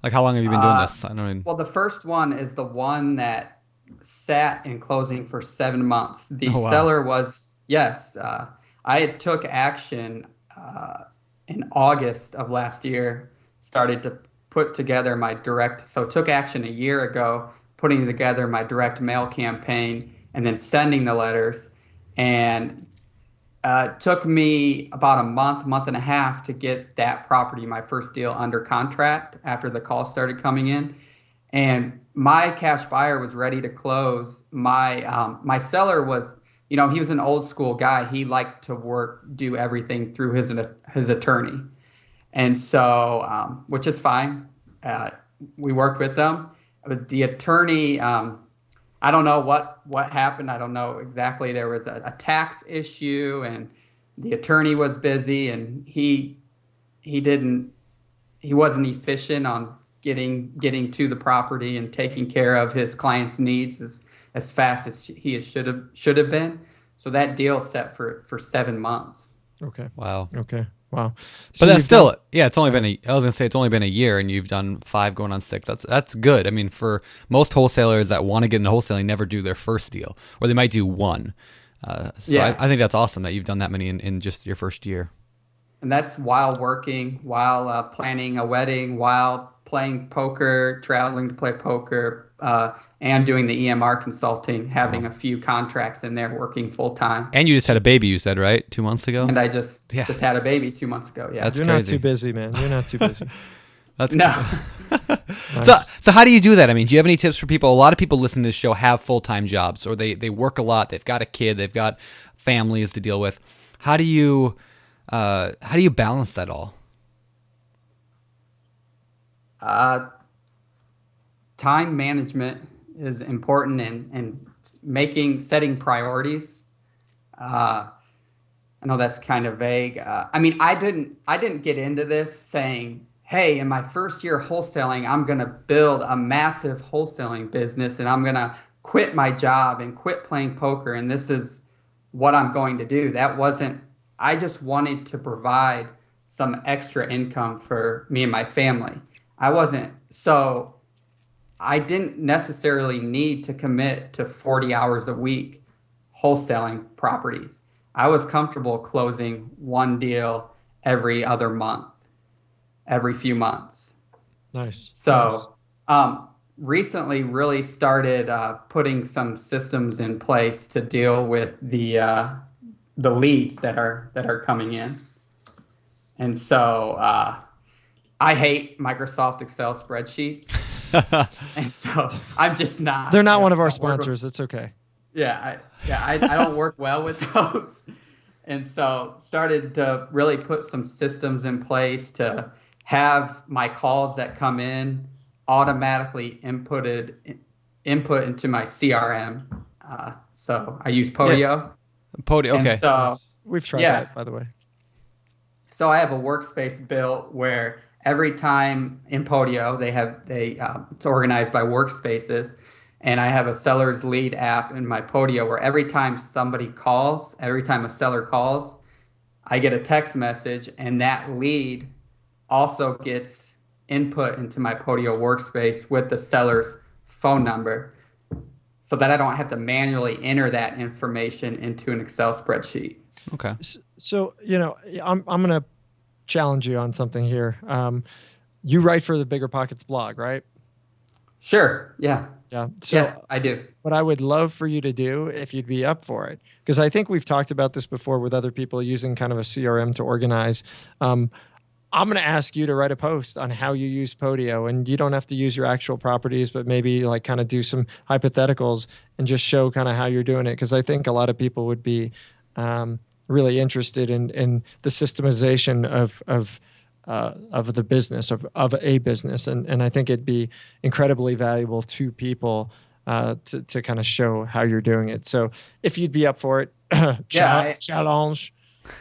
Like, how long have you been doing this? Well, the first one is the one that sat in closing for 7 months. The seller was, I took action in August of last year, started to put together took action a year ago, putting together my direct mail campaign and then sending the letters. And it took me about a month and a half to get that property, my first deal, under contract after the calls started coming in. And my cash buyer was ready to close. My seller was, he was an old school guy. He liked to do everything through his attorney. And so, which is fine. We worked with them. But the attorney, I don't know what happened. I don't know exactly. There was a tax issue, and the attorney was busy, and he wasn't efficient on getting to the property and taking care of his client's needs as fast as he should have been. So that deal set for 7 months. Okay. Wow. Okay. Wow. So but that's still, it's only been I was gonna say it's only been a year, and you've done 5 going on 6. That's good. I mean, for most wholesalers that want to get into wholesaling, never do their first deal, or they might do one. I think that's awesome that you've done that many in just your first year. And that's while working, while planning a wedding, while playing poker, traveling to play poker, and doing the EMR consulting, having a few contracts in there, working full time. And you just had a baby, you said, right? 2 months ago? And I just had a baby 2 months ago. Yeah. You're not too busy, man. You're not too busy. That's no. Nice. So how do you do that? I mean, do you have any tips for people? A lot of people listening to this show have full-time jobs, or they work a lot. They've got a kid. They've got families to deal with. How do you balance that all? Time management is important, and setting priorities. I know that's kind of vague. I mean, I didn't get into this saying, hey, in my first year wholesaling, I'm going to build a massive wholesaling business and I'm going to quit my job and quit playing poker. And this is what I'm going to do. I just wanted to provide some extra income for me and my family. I didn't necessarily need to commit to 40 hours a week wholesaling properties. I was comfortable closing one deal every other month, every few months. Nice. So, recently really started putting some systems in place to deal with the leads that are coming in. And so I hate Microsoft Excel spreadsheets. And so I'm just not. They're not one of our sponsors. It's okay. I don't work well with those. And so started to really put some systems in place to have my calls that come in automatically input into my CRM. So I use Podio. Podio, okay. And so we've tried that, by the way. So I have a workspace built where every time in Podio it's organized by workspaces, and I have a seller's lead app in my Podio where every time a seller calls, I get a text message, and that lead also gets input into my Podio workspace with the seller's phone number, so that I don't have to manually enter that information into an Excel spreadsheet. Okay. So, I'm going to challenge you on something here. You write for the BiggerPockets blog, right? Sure. Yeah. Yeah. So yes, I do. What I would love for you to do, if you'd be up for it, because I think we've talked about this before with other people using kind of a CRM to organize. I'm going to ask you to write a post on how you use Podio, and you don't have to use your actual properties, but maybe like kind of do some hypotheticals and just show kind of how you're doing it. Because I think a lot of people would be really interested in the systemization of the business of a business, and I think it'd be incredibly valuable to people to kind of show how you're doing it. So if you'd be up for it, challenge.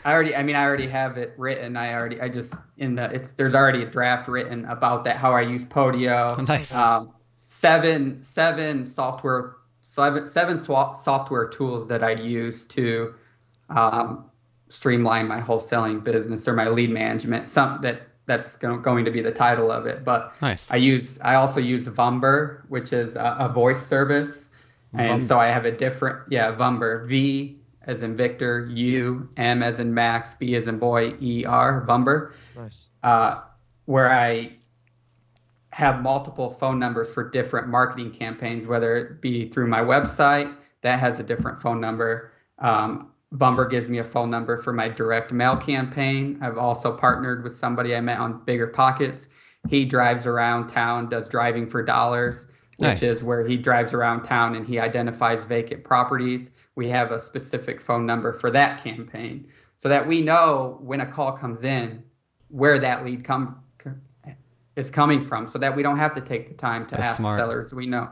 I already have it written. There's already a draft written about that, how I use Podio. Nice. Seven software tools that I'd use to streamline my wholesaling business or my lead management. That's going to be the title of it. But nice. I also use Vumber, which is a voice service. And so I have a different, Vumber, V as in Victor, U, M as in Max, B as in boy, ER, Vumber. Nice. Where I have multiple phone numbers for different marketing campaigns, whether it be through my website, that has a different phone number. Vumber gives me a phone number for my direct mail campaign. I've also partnered with somebody I met on BiggerPockets. He drives around town, does driving for dollars, which is where he drives around town and he identifies vacant properties. We have a specific phone number for that campaign so that we know when a call comes in where that lead is coming from, so that we don't have to take the time to ask sellers. We know.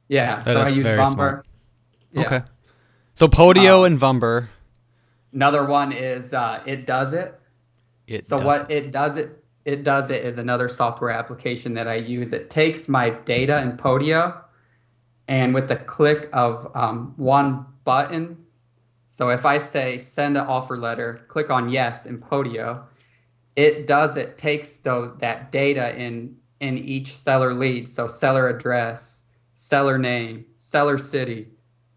Yeah. So I use Vumber. Yeah. Okay. So Podio and Vumber. Another one is It Does It. It Does It is another software application that I use. It takes my data in Podio, and with the click of one button, so if I say send an offer letter, click on yes in Podio, It takes that data in each seller lead, so seller address, seller name, seller city,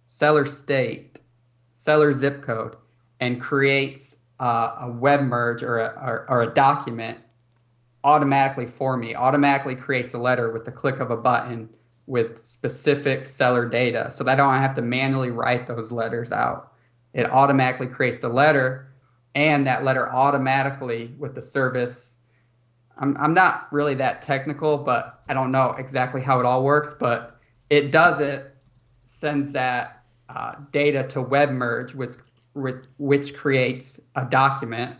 seller state, seller zip code, and creates a web merge or a document automatically for me, automatically creates a letter with the click of a button with specific seller data, so that I don't have to manually write those letters out. It automatically creates the letter, and that letter automatically with the service. I'm not really that technical, but I don't know exactly how it all works, but It Does It sends that data to web merge, which creates a document,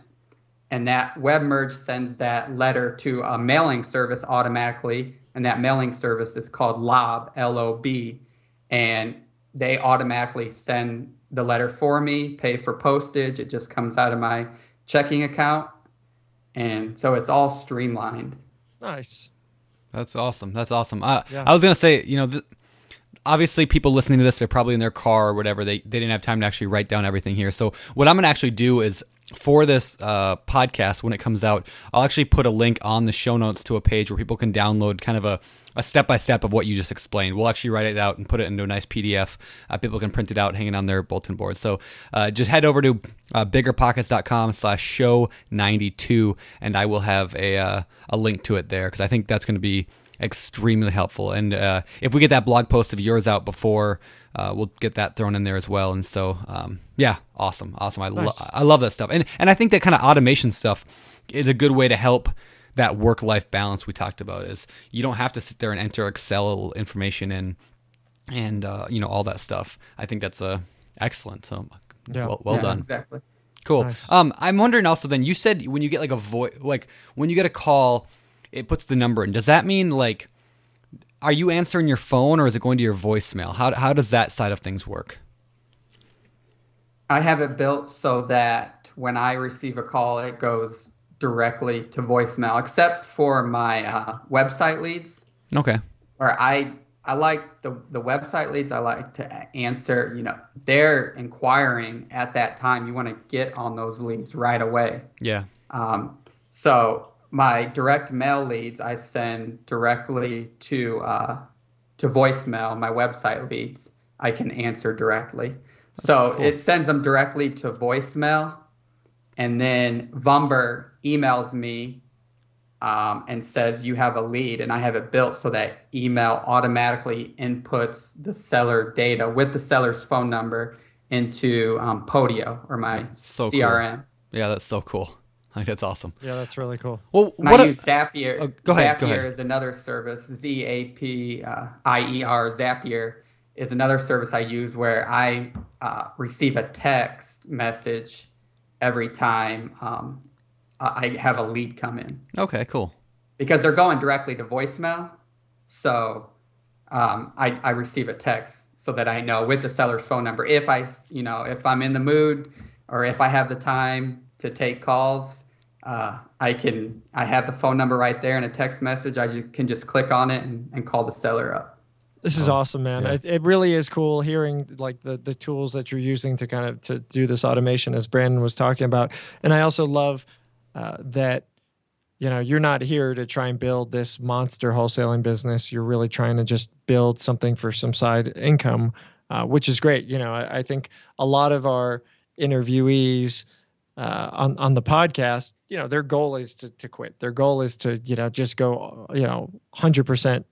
and that web merge sends that letter to a mailing service automatically, and that mailing service is called LOB, L-O-B, and they automatically send the letter for me, pay for postage. It just comes out of my checking account, and so it's all streamlined. Nice. That's awesome. That's awesome. Yeah. I was gonna say, obviously people listening to this, they're probably in their car or whatever. They didn't have time to actually write down everything here. So what I'm going to actually do is for this podcast, when it comes out, I'll actually put a link on the show notes to a page where people can download kind of a step-by-step of what you just explained. We'll actually write it out and put it into a nice PDF. People can print it out, hang it on their bulletin board. So just head over to biggerpockets.com/show92, and I will have a link to it there, because I think that's going to be extremely helpful. And if we get that blog post of yours out before, we'll get that thrown in there as well. And so yeah, awesome. Nice. I love that stuff. And I think that kind of automation stuff is a good way to help that work-life balance we talked about. Is you don't have to sit there and enter Excel information in and all that stuff. I think that's excellent. So well Yeah, done. exactly. Cool. Nice. I'm wondering also, then you said when you get when you get a call, it puts the number in. Does that mean, like, are you answering your phone or is it going to your voicemail? How does that side of things work? I have it built so that when I receive a call, it goes directly to voicemail, except for my website leads, Okay. where I like the website leads. I like to answer, they're inquiring at that time. You want to get on those leads right away. Yeah. So my direct mail leads, I send directly to voicemail. My website leads, I can answer directly. So cool. it sends them directly to voicemail, and then Vumber emails me and says you have a lead, and I have it built so that email automatically inputs the seller data with the seller's phone number into Podio, or my So CRM. cool. Yeah, that's so cool. I think that's awesome. Yeah, that's really cool. Well, And what I use Zapier. Oh, go ahead, Zapier go ahead. is another service. Zapier. Zapier is another service I use where I receive a text message every time I have a lead come in, Okay, cool. because they're going directly to voicemail. So I receive a text so that I know with the seller's phone number if if I'm in the mood or if I have the time to take calls. I have the phone number right there in a text message. I can just click on it and call the seller up. This is awesome, man. yeah. It really is cool hearing like the tools that you're using to kind of to do this automation, as Brandon was talking about. And I also love that you're not here to try and build this monster wholesaling business. You're really trying to just build something for some side income, which is great. I think a lot of our interviewees on the podcast, their goal is to quit. Their goal is to just go 100%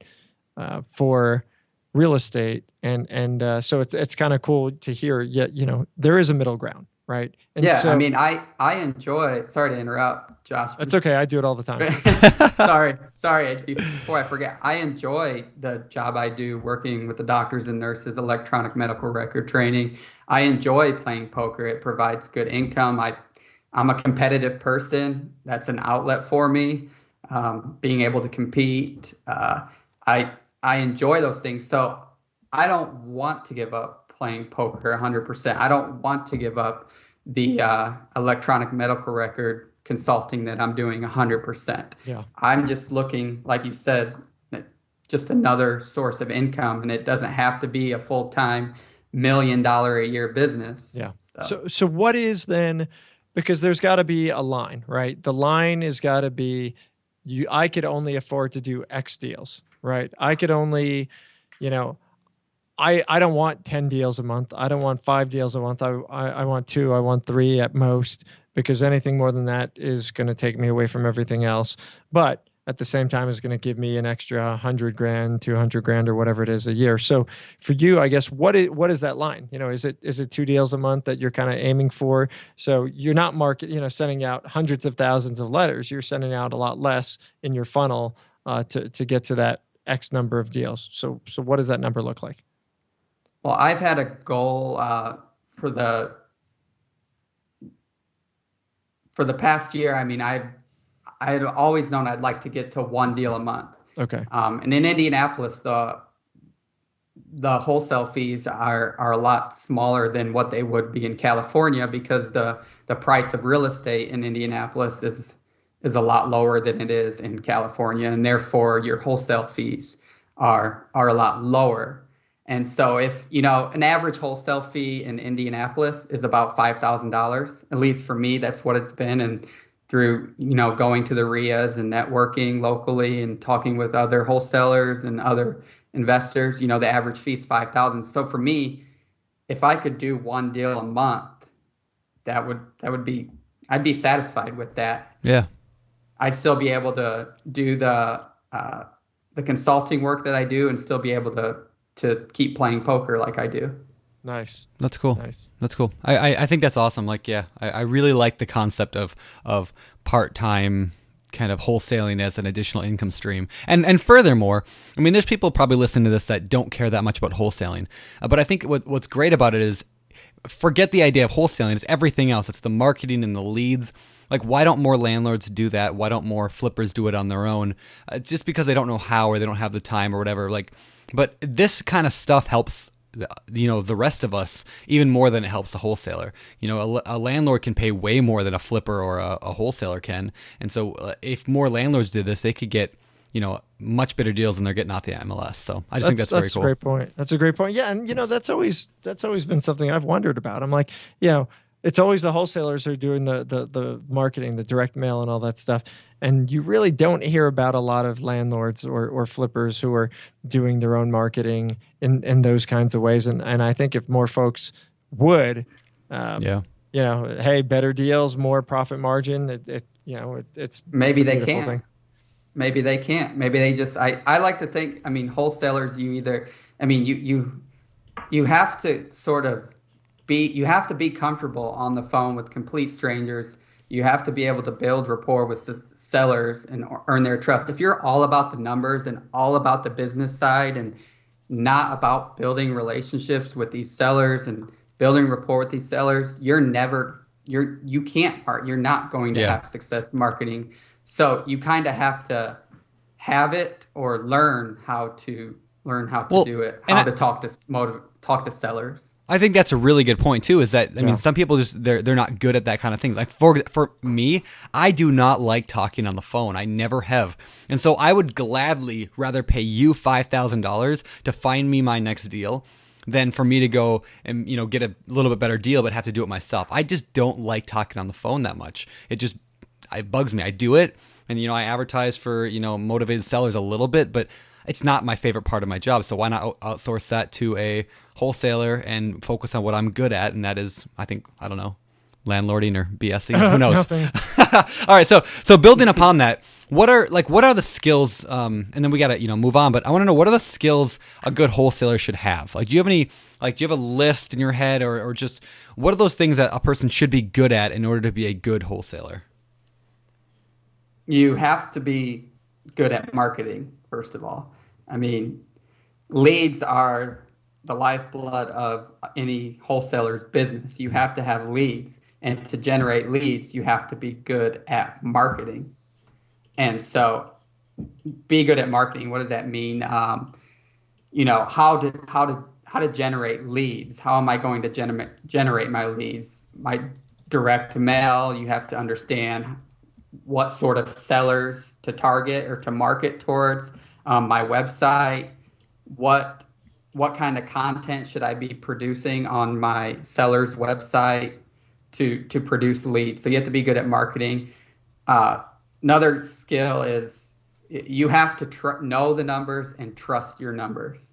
for real estate, and so it's kind of cool to hear. Yet there is a middle ground, right? And Yeah, so, I mean, I enjoy. Sorry to interrupt, Josh. that's okay. I do it all the time. Sorry. Before I forget, I enjoy the job I do working with the doctors and nurses, electronic medical record training. I enjoy playing poker. It provides good income. I'm a competitive person. That's an outlet for me. Being able to compete. I enjoy those things. So I don't want to give up playing poker 100%. I don't want to give up the electronic medical record consulting that I'm doing 100%. Yeah. I'm just looking, like you said, just another source of income, and it doesn't have to be a full-time $1 million a year business. Yeah. So what is then, because there's got to be a line, right? The line has got to be, I could only afford to do X deals, right? I could only, I don't want 10 deals a month. I don't want 5 deals a month. I want 2, I want 3 at most, because anything more than that is going to take me away from everything else. But at the same time, is going to give me an extra 100 grand, 200 grand, or whatever it is a year. So for you, I guess, what is that line? Is it 2 deals a month that you're kind of aiming for? So you're not sending out hundreds of thousands of letters. You're sending out a lot less in your funnel to get to that X number of deals. So what does that number look like? Well, I've had a goal for for the past year, I mean, I had always known I'd like to get to one deal a month. Okay. And in Indianapolis, the wholesale fees are a lot smaller than what they would be in California, because the price of real estate in Indianapolis is a lot lower than it is in California, and therefore your wholesale fees are a lot lower. And so if, an average wholesale fee in Indianapolis is about $5,000, at least for me, that's what it's been. And through, going to the RIAs and networking locally and talking with other wholesalers and other investors, the average fee is 5,000. So for me, if I could do one deal a month, I'd be satisfied with that. Yeah. I'd still be able to do the consulting work that I do and still be able to keep playing poker like I do. Nice. That's cool. Nice. That's cool. I think that's awesome. Like, yeah, I really like the concept of part-time kind of wholesaling as an additional income stream. And furthermore, I mean, there's people probably listening to this that don't care that much about wholesaling. But I think what's great about it is, forget the idea of wholesaling. It's everything else. It's the marketing and the leads. Like, why don't more landlords do that? Why don't more flippers do it on their own? Just because they don't know how, or they don't have the time or whatever. Like, but this kind of stuff helps the rest of us even more than it helps the wholesaler. A landlord can pay way more than a flipper or a wholesaler can. And so if more landlords did this, they could get, much better deals than they're getting off the MLS. So I just think that's very cool. That's a great point. That's a great point. Yeah. And that's always been something I've wondered about. I'm like, it's always the wholesalers who are doing the marketing, the direct mail and all that stuff. And you really don't hear about a lot of landlords or flippers who are doing their own marketing in those kinds of ways. And I think if more folks would, hey, better deals, more profit margin, it's maybe a they beautiful can't. thing. Maybe they can't. Maybe they just, I like to think, I mean, wholesalers, you have to sort of you have to be comfortable on the phone with complete strangers. You have to be able to build rapport with sellers and earn their trust. If you're all about the numbers and all about the business side and not about building relationships with these sellers and building rapport with these sellers, you're not going to have success marketing. So you kind of have to have it or learn how to do it, how to talk to sellers. I think that's a really good point too, is that, I mean, some people just, they're not good at that kind of thing. Like for me, I do not like talking on the phone. I never have. And so I would gladly rather pay you $5,000 to find me my next deal than for me to go and, get a little bit better deal, but have to do it myself. I just don't like talking on the phone that much. It bugs me. I do it. And, I advertise for, motivated sellers a little bit, but it's not my favorite part of my job. So why not outsource that to a wholesaler and focus on what I'm good at? And that is, I don't know, landlording or BSing. Who knows? All right. So building upon that, what are the skills? And then we got to, move on, but I want to know, what are the skills a good wholesaler should have? Like, do you have a list in your head, or just what are those things that a person should be good at in order to be a good wholesaler? You have to be good at marketing, first of all. I mean, leads are the lifeblood of any wholesaler's business. You have to have leads, and to generate leads, you have to be good at marketing. And so, be good at marketing. What does that mean? How to generate leads? How am I going to generate my leads? My direct mail. You have to understand what sort of sellers to target or to market towards. My website, what kind of content should I be producing on my seller's website to produce leads? So you have to be good at marketing. Another skill is you have to know the numbers and trust your numbers.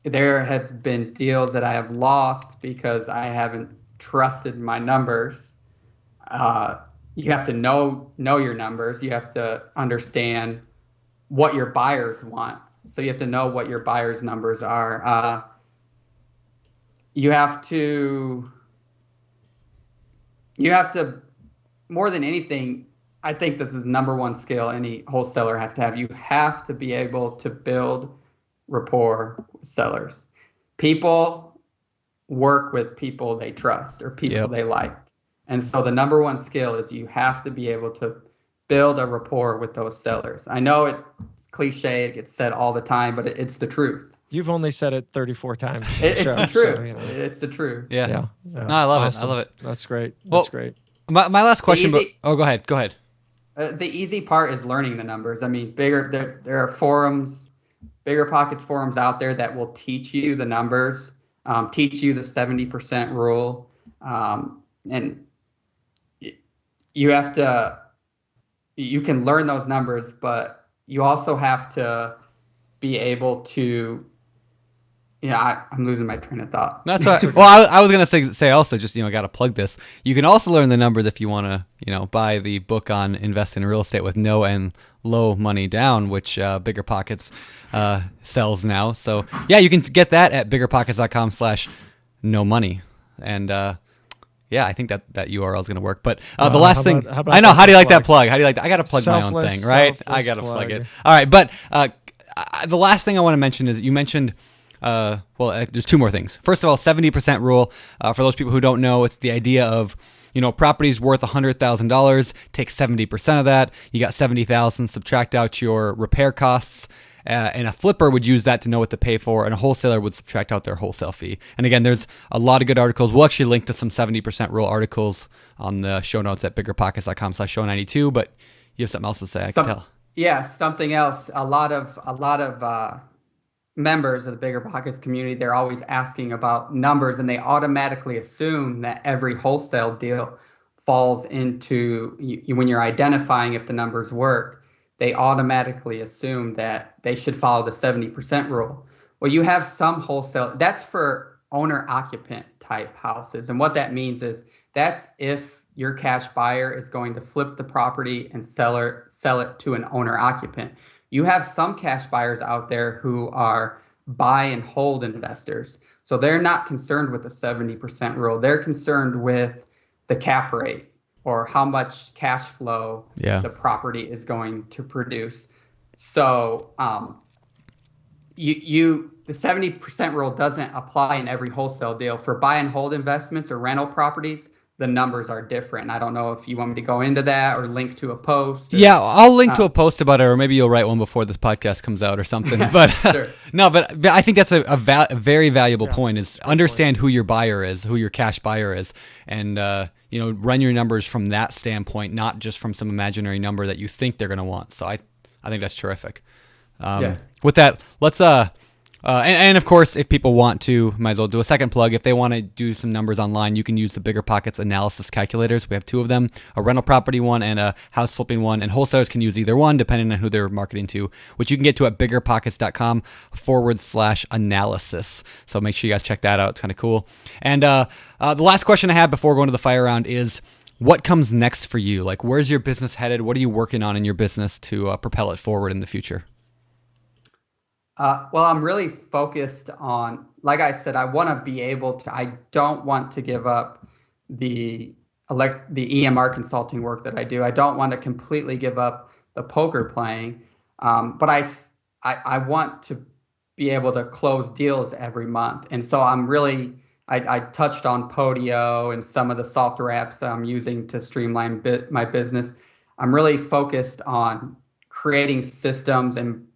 There have been deals that I have lost because I haven't trusted my numbers. You have to know your numbers. You have to understand what your buyers want. So you have to know what your buyers' numbers are. You have to, more than anything, I think this is number one skill any wholesaler has to have. You have to be able to build rapport with sellers. People work with people they trust or people they like. And so the number one skill is you have to be able to build a rapport with those sellers. I know it's cliche, it gets said all the time, but it's the truth. You've only said it 34 times. In the It's show, the truth. so, you know. It's the truth. Yeah. Yeah. No, I love Awesome. it. I love it. That's great. Well, That's great. My last question. easy- Oh, go ahead. Go ahead. The easy part is learning the numbers. I mean, there are forums, BiggerPockets forums out there that will teach you the numbers, teach you the 70% rule, and you have to. You can learn those numbers, but you also have to be able to. Yeah, I'm losing my train of thought. That's right. Well, I was gonna say also, just got to plug this. You can also learn the numbers if you want to buy the book on investing in real estate with no and low money down, which BiggerPockets sells now. So yeah, you can get that at biggerpockets.com/no money. And yeah, I think that URL is going to work. But the last thing, how about I know. How do you like plug? that plug? How do you like that? I got to plug my own Selfless- thing, right? I selfless got to plug plug. it. All right. But the last thing I want to mention is you mentioned, there's two more things. First of all, 70% rule. For those people who don't know, it's the idea of, property's worth $100,000, take 70% of that. You got 70,000, subtract out your repair costs. And a flipper would use that to know what to pay for, and a wholesaler would subtract out their wholesale fee. And again, there's a lot of good articles. We'll actually link to some 70% rule articles on the show notes at biggerpockets.com/show92. But you have something else to say, I can tell. Yeah, something else. A lot of members of the BiggerPockets community, they're always asking about numbers, and they automatically assume that every wholesale deal falls into when you're identifying if the numbers work. They automatically assume that they should follow the 70% rule. Well, you have some wholesale, that's for owner-occupant type houses. And what that means is that's if your cash buyer is going to flip the property and sell it to an owner-occupant. You have some cash buyers out there who are buy and hold investors. So they're not concerned with the 70% rule. They're concerned with the cap rate, or how much cash flow the property is going to produce. So the 70% rule doesn't apply in every wholesale deal. For buy and hold investments or rental properties, the numbers are different. I don't know if you want me to go into that or link to a post. Yeah, I'll link to a post about it, or maybe you'll write one before this podcast comes out or something. But Sure. No, but I think that's a very valuable point, is understand who your buyer is, who your cash buyer is, and run your numbers from that standpoint, not just from some imaginary number that you think they're going to want. So I think that's terrific. With that, let's and of course, if people want to, might as well do a second plug. If they want to do some numbers online, you can use the BiggerPockets analysis calculators. We have two of them, a rental property one and a house flipping one. And wholesalers can use either one depending on who they're marketing to, which you can get to at biggerpockets.com/analysis. So make sure you guys check that out. It's kind of cool. And the last question I have before going to the fire round is, what comes next for you? Like, where's your business headed? What are you working on in your business to propel it forward in the future? Well, I'm really focused on, like I said, I want to be able to, I don't want to give up the EMR consulting work that I do. I don't want to completely give up the poker playing, but I want to be able to close deals every month. And so I touched on Podio and some of the software apps I'm using to streamline my business. I'm really focused on creating systems and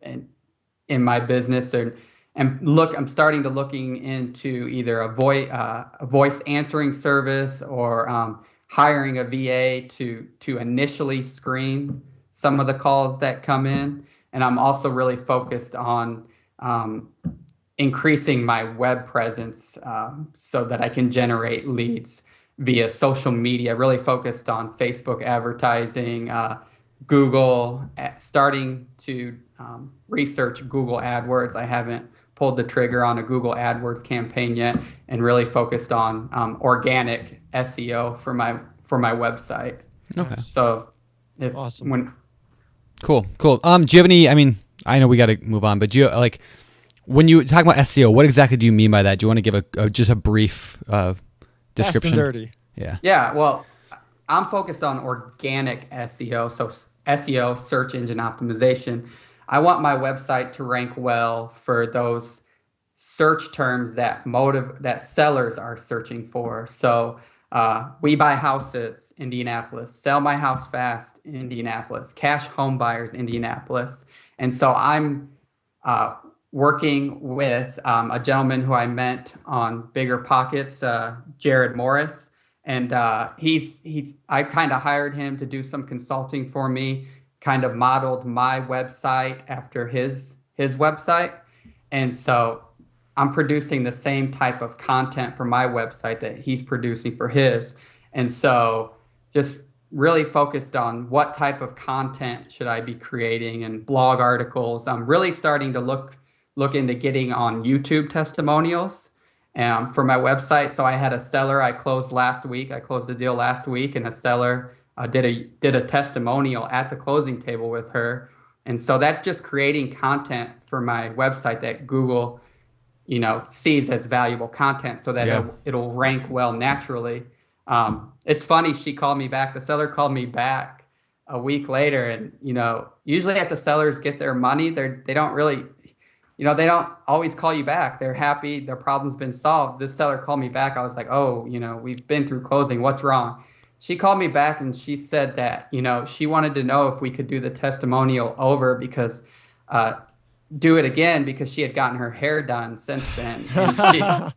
in my business, and I'm starting to looking into either a voice answering service, or hiring a VA to initially screen some of the calls that come in. And I'm also really focused on increasing my web presence so that I can generate leads via social media, really focused on Facebook advertising, Google, starting to research Google AdWords. I haven't pulled the trigger on a Google AdWords campaign yet, and really focused on organic SEO for my website. Okay. So Awesome. Cool. Do you have any, I mean, I know we got to move on, but do you, like, when you talk about SEO, what exactly do you mean by that? Do you want to give just a brief description? Fast and dirty. Yeah. Yeah, well, I'm focused on organic SEO, so SEO, search engine optimization. I want my website to rank well for those search terms that sellers are searching for. So We Buy Houses, Indianapolis, Sell My House Fast, Indianapolis, Cash Home Buyers, Indianapolis. And so I'm working with a gentleman who I met on BiggerPockets, Jared Morris. And I kind of hired him to do some consulting for me, kind of modeled my website after his website. And so I'm producing the same type of content for my website that he's producing for his. And so just really focused on what type of content should I be creating and blog articles. I'm really starting to look into getting on YouTube testimonials for my website. So I had a seller I closed last week. I closed a deal last week, and a seller did a testimonial at the closing table with her. And so that's just creating content for my website that Google sees as valuable content so that it'll rank well naturally. It's funny, she called me back. The seller called me back a week later, and usually after sellers get their money, they don't really, they don't always call you back. They're happy, their problem's been solved. This seller called me back. I was like, oh, we've been through closing. What's wrong? She called me back and she said that she wanted to know if we could do the testimonial over because do it again because she had gotten her hair done since then. And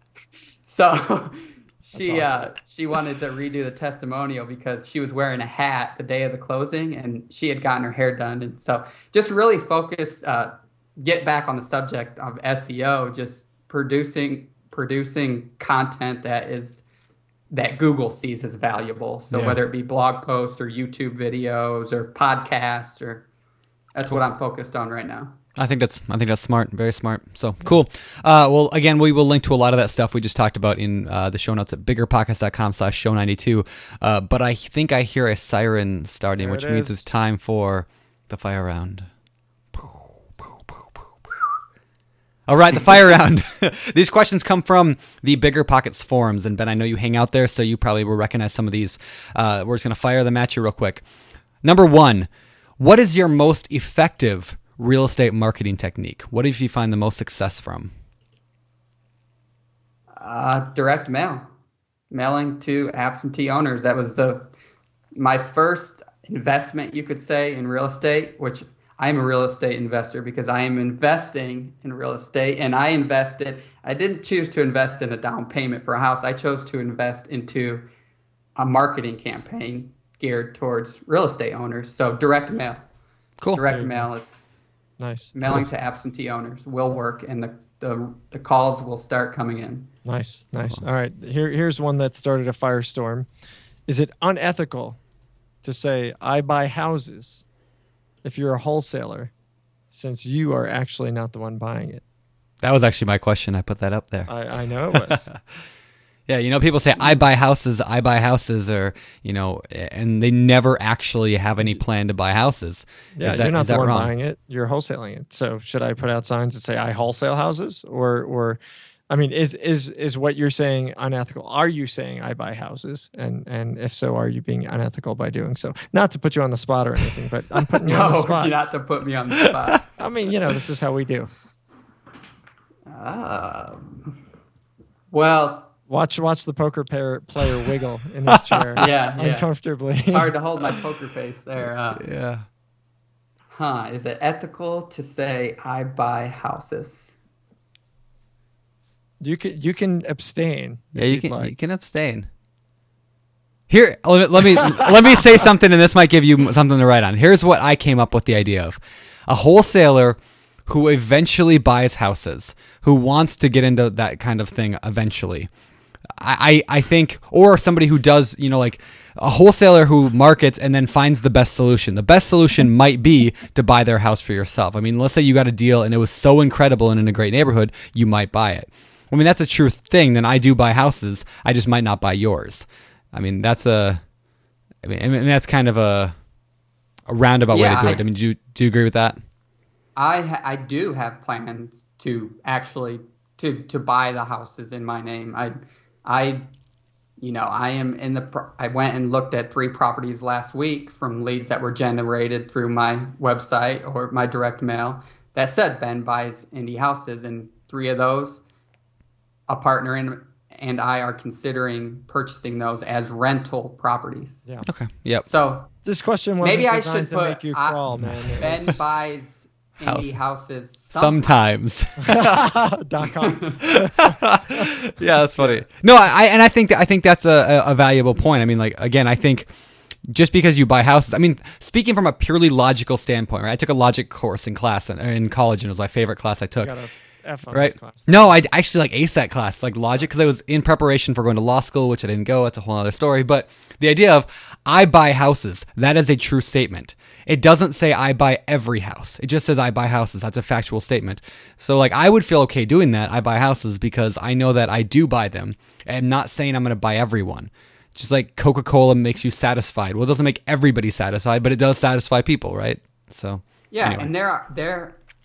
she wanted to redo the testimonial because she was wearing a hat the day of the closing and she had gotten her hair done. And so just really focus, get back on the subject of SEO, just producing content that Google sees as valuable. So whether it be blog posts or YouTube videos or podcasts, that's what I'm focused on right now. I think that's smart, very smart. So cool. Well, again, we will link to a lot of that stuff we just talked about in the show notes at biggerpockets.com/show92. But I think I hear a siren starting, which means it's time for the fire round. All right, the fire round. These questions come from the BiggerPockets forums, and Ben, I know you hang out there, so you probably will recognize some of these. We're just going to fire them at you real quick. Number 1, what is your most effective real estate marketing technique? What did you find the most success from? Direct mail, mailing to absentee owners. That was my first investment, you could say, in real estate, which I'm a real estate investor because I am investing in real estate, and I didn't choose to invest in a down payment for a house. I chose to invest into a marketing campaign geared towards real estate owners. So direct mail. Cool. Direct mail is nice. Mailing to absentee owners will work, and the calls will start coming in. Nice. All right. Here's one that started a firestorm. Is it unethical to say I buy houses if you're a wholesaler, since you are actually not the one buying it? That was actually my question. I put that up there. I know it was. Yeah, people say I buy houses, or and they never actually have any plan to buy houses. Yeah, you're not the one buying it. You're wholesaling it. So should I put out signs that say I wholesale houses, or I mean, is what you're saying unethical? Are you saying I buy houses, and if so, are you being unethical by doing so? Not to put you on the spot or anything, but I'm putting you on the spot. Not to put me on the spot. I mean, this is how we do. Well. Watch the poker player wiggle in his chair. Yeah. Uncomfortably. Hard to hold my poker face there. Yeah. Is it ethical to say I buy houses? You can abstain. Yeah, you can abstain. Here, let me say something, and this might give you something to write on. Here's what I came up with the idea of: a wholesaler who eventually buys houses, who wants to get into that kind of thing eventually. I think, or somebody who does, like a wholesaler who markets and then finds the best solution. The best solution might be to buy their house for yourself. I mean, let's say you got a deal and it was so incredible and in a great neighborhood, you might buy it. I mean, that's a true thing. Then I do buy houses. I just might not buy yours. I mean, that's kind of a roundabout way to do it. I mean, do you agree with that? I do have plans to actually to buy the houses in my name. I am I went and looked at 3 properties last week from leads that were generated through my website or my direct mail that said Ben buys indie houses, and 3 of those, a partner and I are considering purchasing those as rental properties. Yeah. Okay. Yep. So This question wasn't maybe I designed should to make you put crawl, man. It Ben was buys indie houses Sometimes. .com. Yeah, that's funny. No, I think that's a valuable point. I mean, like, again, I think just because you buy houses, I mean, speaking from a purely logical standpoint, right? I took a logic course in class in college, and it was my favorite class I took. Got a F on Right? this class. No, I actually like ASAT class, like logic, because I was in preparation for going to law school, which I didn't go. That's a whole other story. But the idea of I buy houses, that is a true statement. It doesn't say I buy every house. It just says I buy houses. That's a factual statement. So like I would feel okay doing that. I buy houses because I know that I do buy them. I'm not saying I'm going to buy everyone. Just like Coca-Cola makes you satisfied. Well, it doesn't make everybody satisfied, but it does satisfy people, right? So Yeah, anyway. and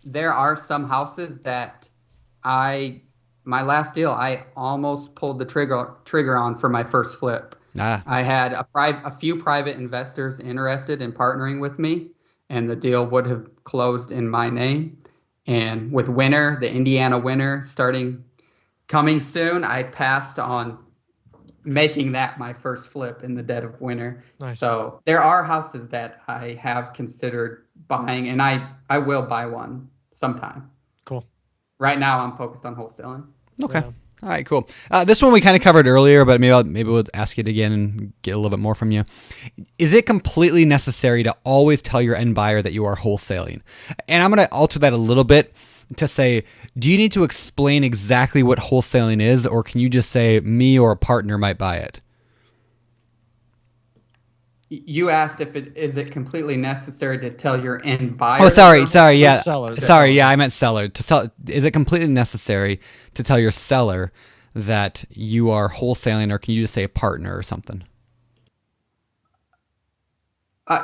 there are some houses that my last deal I almost pulled the trigger on for my first flip. I had a few private investors interested in partnering with me, and the deal would have closed in my name. And with winter, the Indiana winter coming soon, I passed on making that my first flip in the dead of winter. Nice. So there are houses that I have considered buying, and I will buy one sometime. Cool. Right now, I'm focused on wholesaling. Okay. Yeah. All right, cool. This one we kind of covered earlier, but maybe we'll ask it again and get a little bit more from you. Is it completely necessary to always tell your end buyer that you are wholesaling? And I'm going to alter that a little bit to say, do you need to explain exactly what wholesaling is, or can you just say me or a partner might buy it? You asked if it is completely necessary to tell your end buyer. Oh, sorry, yeah, seller. sorry, yeah, I meant seller. To sell, is it completely necessary to tell your seller that you are wholesaling, or can you just say a partner or something?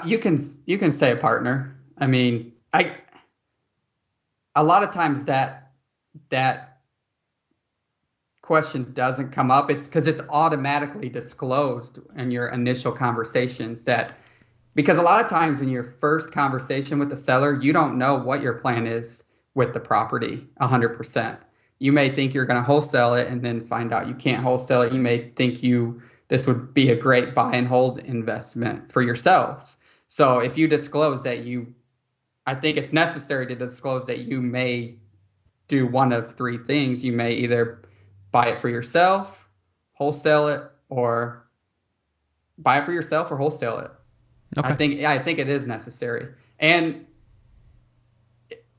You can say a partner. I mean, a lot of times that question doesn't come up. It's because it's automatically disclosed in your initial conversations because a lot of times in your first conversation with the seller, you don't know what your plan is with the property 100%. You may think you're going to wholesale it and then find out you can't wholesale it. You may think this would be a great buy and hold investment for yourself. So if you disclose that I think it's necessary to disclose that you may do one of three things. You may either buy it for yourself, wholesale it, or buy it for yourself or wholesale it. Okay. I think it is necessary. And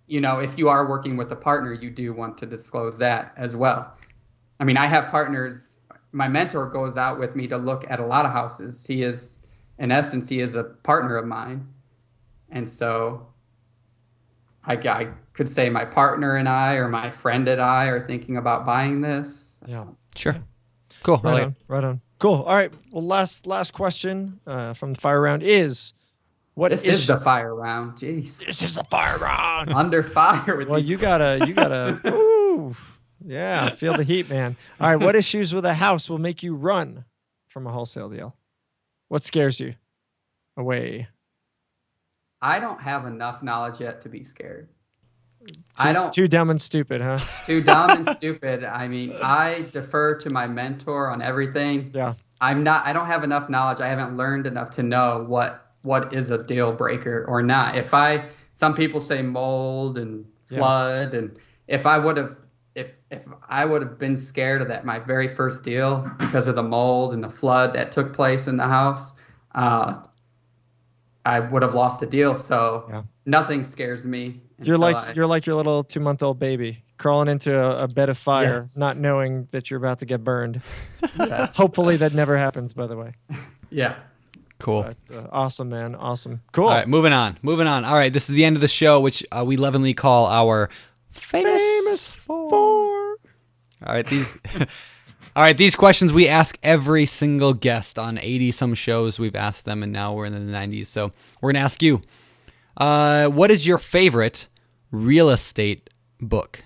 if you are working with a partner, you do want to disclose that as well. I mean, I have partners. My mentor goes out with me to look at a lot of houses. In essence, he is a partner of mine. And so I could say my partner and I or my friend and I are thinking about buying this. Yeah. Sure. Cool. Right on. Cool. All right. Well, last question from the fire round is This is the fire round. Jeez. This is the fire round. Under fire with Well, you. you gotta ooh, yeah, feel the heat, man. All right, what issues with a house will make you run from a wholesale deal? What scares you away? I don't have enough knowledge yet to be scared. Too dumb and stupid, huh? Too dumb and stupid. I mean, I defer to my mentor on everything. Yeah. I don't have enough knowledge. I haven't learned enough to know what is a deal breaker or not. Some people say mold and flood, and if I would have been scared of that my very first deal because of the mold and the flood that took place in the house, I would have lost a deal. So nothing scares me. You're like your little 2-month-old baby crawling into a bed of fire, not knowing that you're about to get burned. Hopefully that never happens, by the way. Yeah. Cool. But, awesome, man. Awesome. Cool. All right, moving on. All right, this is the end of the show, which we lovingly call our famous four. All right, these questions we ask every single guest on 80-some shows. We've asked them, and now we're in the 90s. So we're going to ask you, what is your favorite real estate book?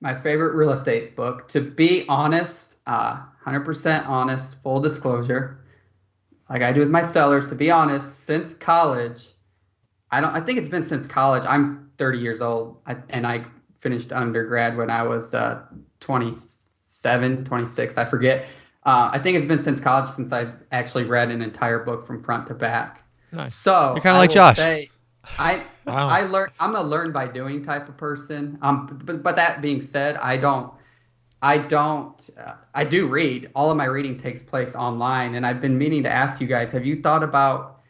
My favorite real estate book, to be honest, 100% honest, full disclosure, like I do with my sellers, to be honest, since college, I think it's been since college. I'm 30 years old, and I finished undergrad when I was 26 26, I forget. I think it's been since college since I've actually read an entire book from front to back. Nice. So You're kinda I like will Josh. say, I Wow. I learn. I'm a learn by doing type of person. But that being said, I don't. I do read. All of my reading takes place online, and I've been meaning to ask you guys: have you thought about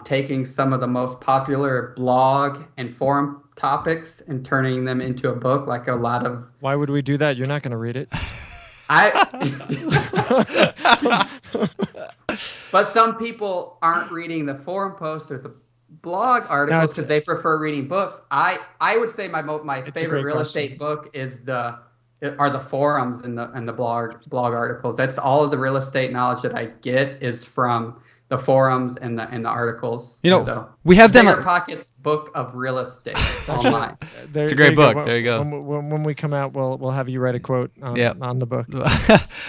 taking some of the most popular blog and forum topics and turning them into a book, like a lot of Why would we do that? You're not going to read it. But some people aren't reading the forum posts or the blog articles because they prefer reading books. I would say my favorite real estate book is the forums and the blog articles. That's all of the real estate knowledge that I get is from the forums and the articles. We have done BiggerPockets book of real estate online. It's a great book. There you go. When we come out, we'll have you write a quote on the book.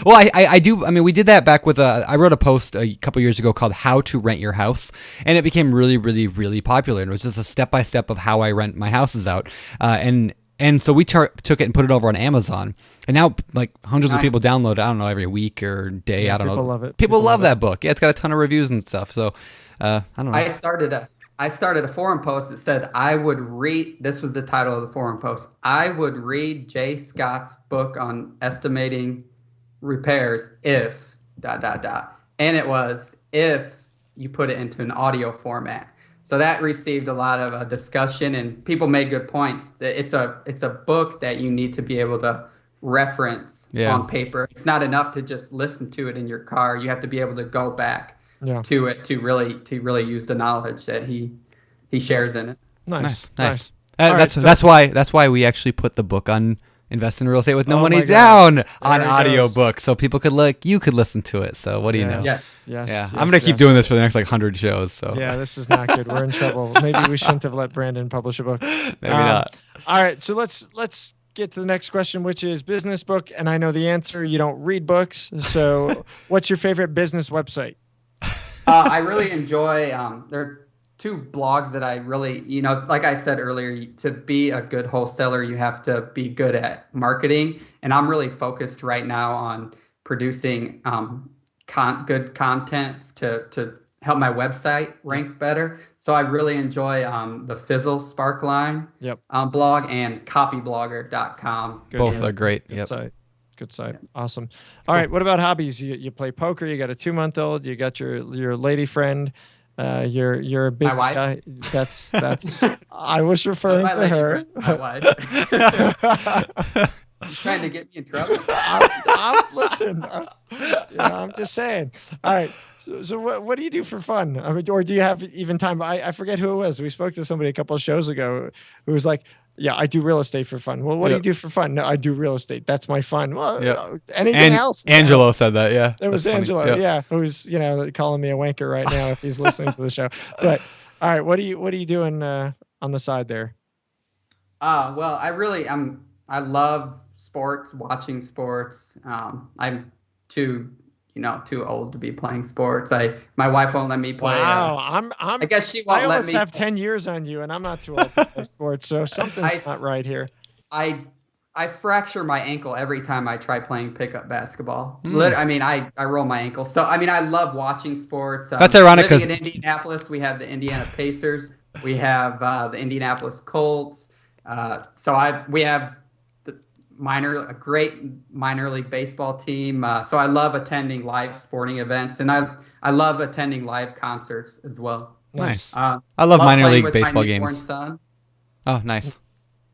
Well, I do. I mean, we did that back with I wrote a post a couple years ago called "How to Rent Your House," and it became really, really, really popular. And it was just a step-by-step of how I rent my houses out. And so we took it and put it over on Amazon. And now, like, hundreds of people download it, I don't know, every week or day. I don't know. People love it. People love that book. Yeah, it's got a ton of reviews and stuff. So, I don't know. I started a forum post that said I would read, this was the title of the forum post, I would read Jay Scott's book on estimating repairs if, ... And it was if you put it into an audio format. So that received a lot of discussion, and people made good points. That it's a book that you need to be able to reference on paper. It's not enough to just listen to it in your car. You have to be able to go back to it to really use the knowledge that he shares in it. Nice. That's why we actually put the book on Invest in Real Estate with No Money Down on audiobook, so people you could listen to it. So what do you know? Yes. I'm gonna keep doing this for the next 100 shows. So yeah, this is not good. We're in trouble. Maybe we shouldn't have let Brandon publish a book. Maybe not. All right, so let's get to the next question, which is business book, and I know the answer. You don't read books, so what's your favorite business website? I really enjoy. There are two blogs that I really, like I said earlier, to be a good wholesaler, you have to be good at marketing. And I'm really focused right now on producing good content to help my website rank better. So I really enjoy the Fizzle Sparkline blog and copyblogger.com. Both are great. Good site. Awesome. All right. What about hobbies? You play poker. You got a 2-month-old. You got your lady friend. You're a busy guy. That's I was referring to her. My wife. You trying to get me in trouble? Listen. I'm just saying. All right. So what do you do for fun? I mean, or do you have even time? I forget who it was. We spoke to somebody a couple of shows ago who was like, yeah, I do real estate for fun. Well, what do you do for fun? No, I do real estate. That's my fun. Well, anything else? Angelo said that. Yeah, it was Angelo. Who's calling me a wanker right now if he's listening to the show. But all right, what are you doing on the side there? Well, I love sports, watching sports. I'm too old to be playing sports. My wife won't let me play. Wow, I guess she won't let me. I almost have 10 years on you, and I'm not too old to play sports, so something's not right here. I fracture my ankle every time I try playing pickup basketball. I roll my ankle. So I love watching sports. That's ironic because in Indianapolis, we have the Indiana Pacers, we have the Indianapolis Colts. We have a great minor league baseball team. So I love attending live sporting events, and I love attending live concerts as well. Nice. I love minor league baseball games. Son. Oh, nice.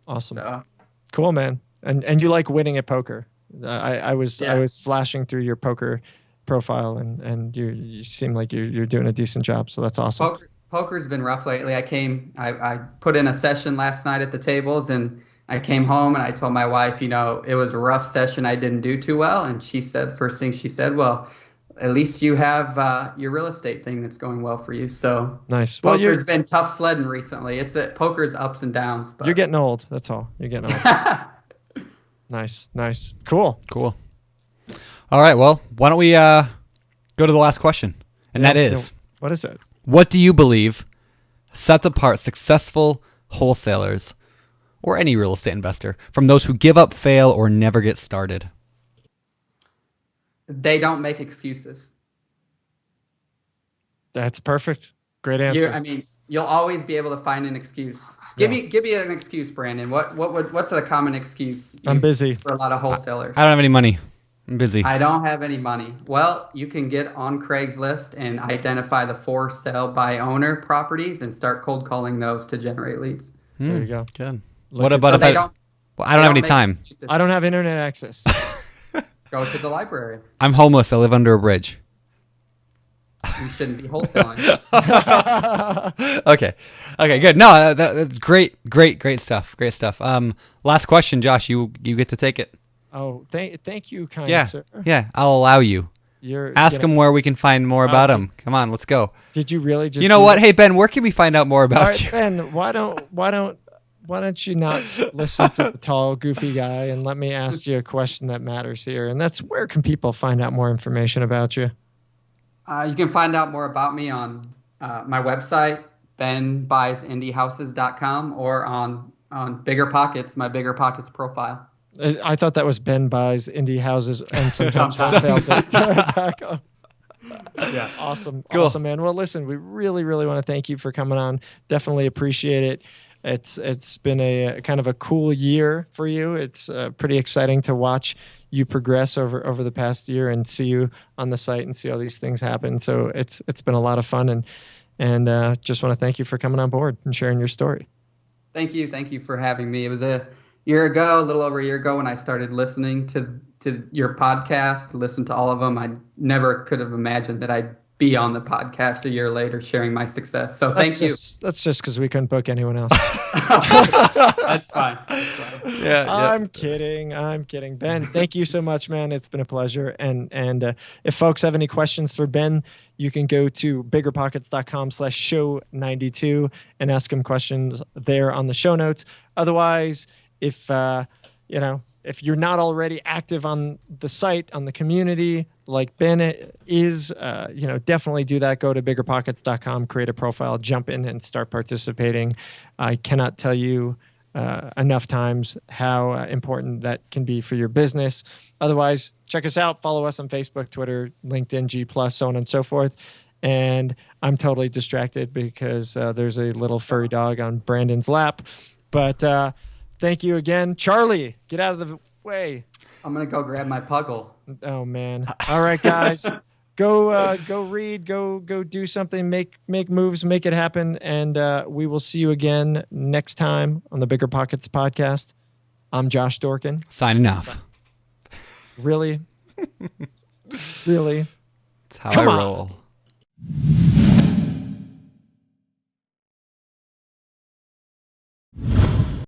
Awesome. Cool, man. And you like winning at poker. I was flashing through your poker profile, and you seem like you're doing a decent job. So that's awesome. Poker's been rough lately. I put in a session last night at the tables, and I came home and I told my wife, it was a rough session. I didn't do too well. And she said, first thing she said, well, at least you have your real estate thing that's going well for you. So nice. Poker's been tough sledding recently. Poker's ups and downs. But. You're getting old. That's all. You're getting old. Nice. Cool. All right. Well, why don't we go to the last question? And that is, what is it? What do you believe sets apart successful wholesalers or any real estate investor from those who give up, fail, or never get started? they don't make excuses. That's perfect. Great answer. I mean, you'll always be able to find an excuse. Give me an excuse, Brandon. What's a common excuse? I'm busy. For a lot of wholesalers. I don't have any money. I'm busy. I don't have any money. Well, you can get on Craigslist and identify the for sale by owner properties and start cold calling those to generate leads. There you go. Good. Look What at about that. if I don't have any time? Excuses. I don't have internet access. Go to the library. I'm homeless. I live under a bridge. You shouldn't be wholesaling. Okay. Good. No, that's great stuff. Great stuff. Last question, Josh. You get to take it. Oh, thank you, kind sir. Yeah. I'll allow you. Ask him where we can find more about him. Come on, let's go. Did you really just? You know what? Hey Ben, where can we find out more about you? Ben, why don't you not listen to the tall, goofy guy and let me ask you a question that matters here? And that's, where can people find out more information about you? You can find out more about me on my website, benbuysindiehouses.com, or on BiggerPockets, my BiggerPockets profile. I thought that was Ben buys indie houses and sometimes wholesales. Yeah, awesome, cool. Awesome, man. Well, listen, we really, really want to thank you for coming on. Definitely appreciate it. It's been a kind of a cool year for you. It's pretty exciting to watch you progress over the past year and see you on the site and see all these things happen. So it's been a lot of fun, and just want to thank you for coming on board and sharing your story. Thank you for having me. It was a little over a year ago, when I started listening to your podcast, listened to all of them. I never could have imagined that I'd be on the podcast a year later sharing my success. So thank you. That's just because we couldn't book anyone else. That's fine. Yeah. I'm kidding. Ben, thank you so much, man. It's been a pleasure. And if folks have any questions for Ben, you can go to biggerpockets.com/show92 and ask him questions there on the show notes. Otherwise, if you're not already active on the site, on the community, like Ben is, definitely do that. Go to biggerpockets.com, create a profile, jump in and start participating. I cannot tell you enough times how important that can be for your business. Otherwise, check us out. Follow us on Facebook, Twitter, LinkedIn, G+, so on and so forth. And I'm totally distracted because there's a little furry dog on Brandon's lap. But thank you again. Charlie, get out of the way. I'm going to go grab my puggle. Oh, man. All right, guys. Go read, go do something, make moves, make it happen. And we will see you again next time on the Bigger Pockets podcast. I'm Josh Dorkin. Signing off. Really? Really? That's how I roll.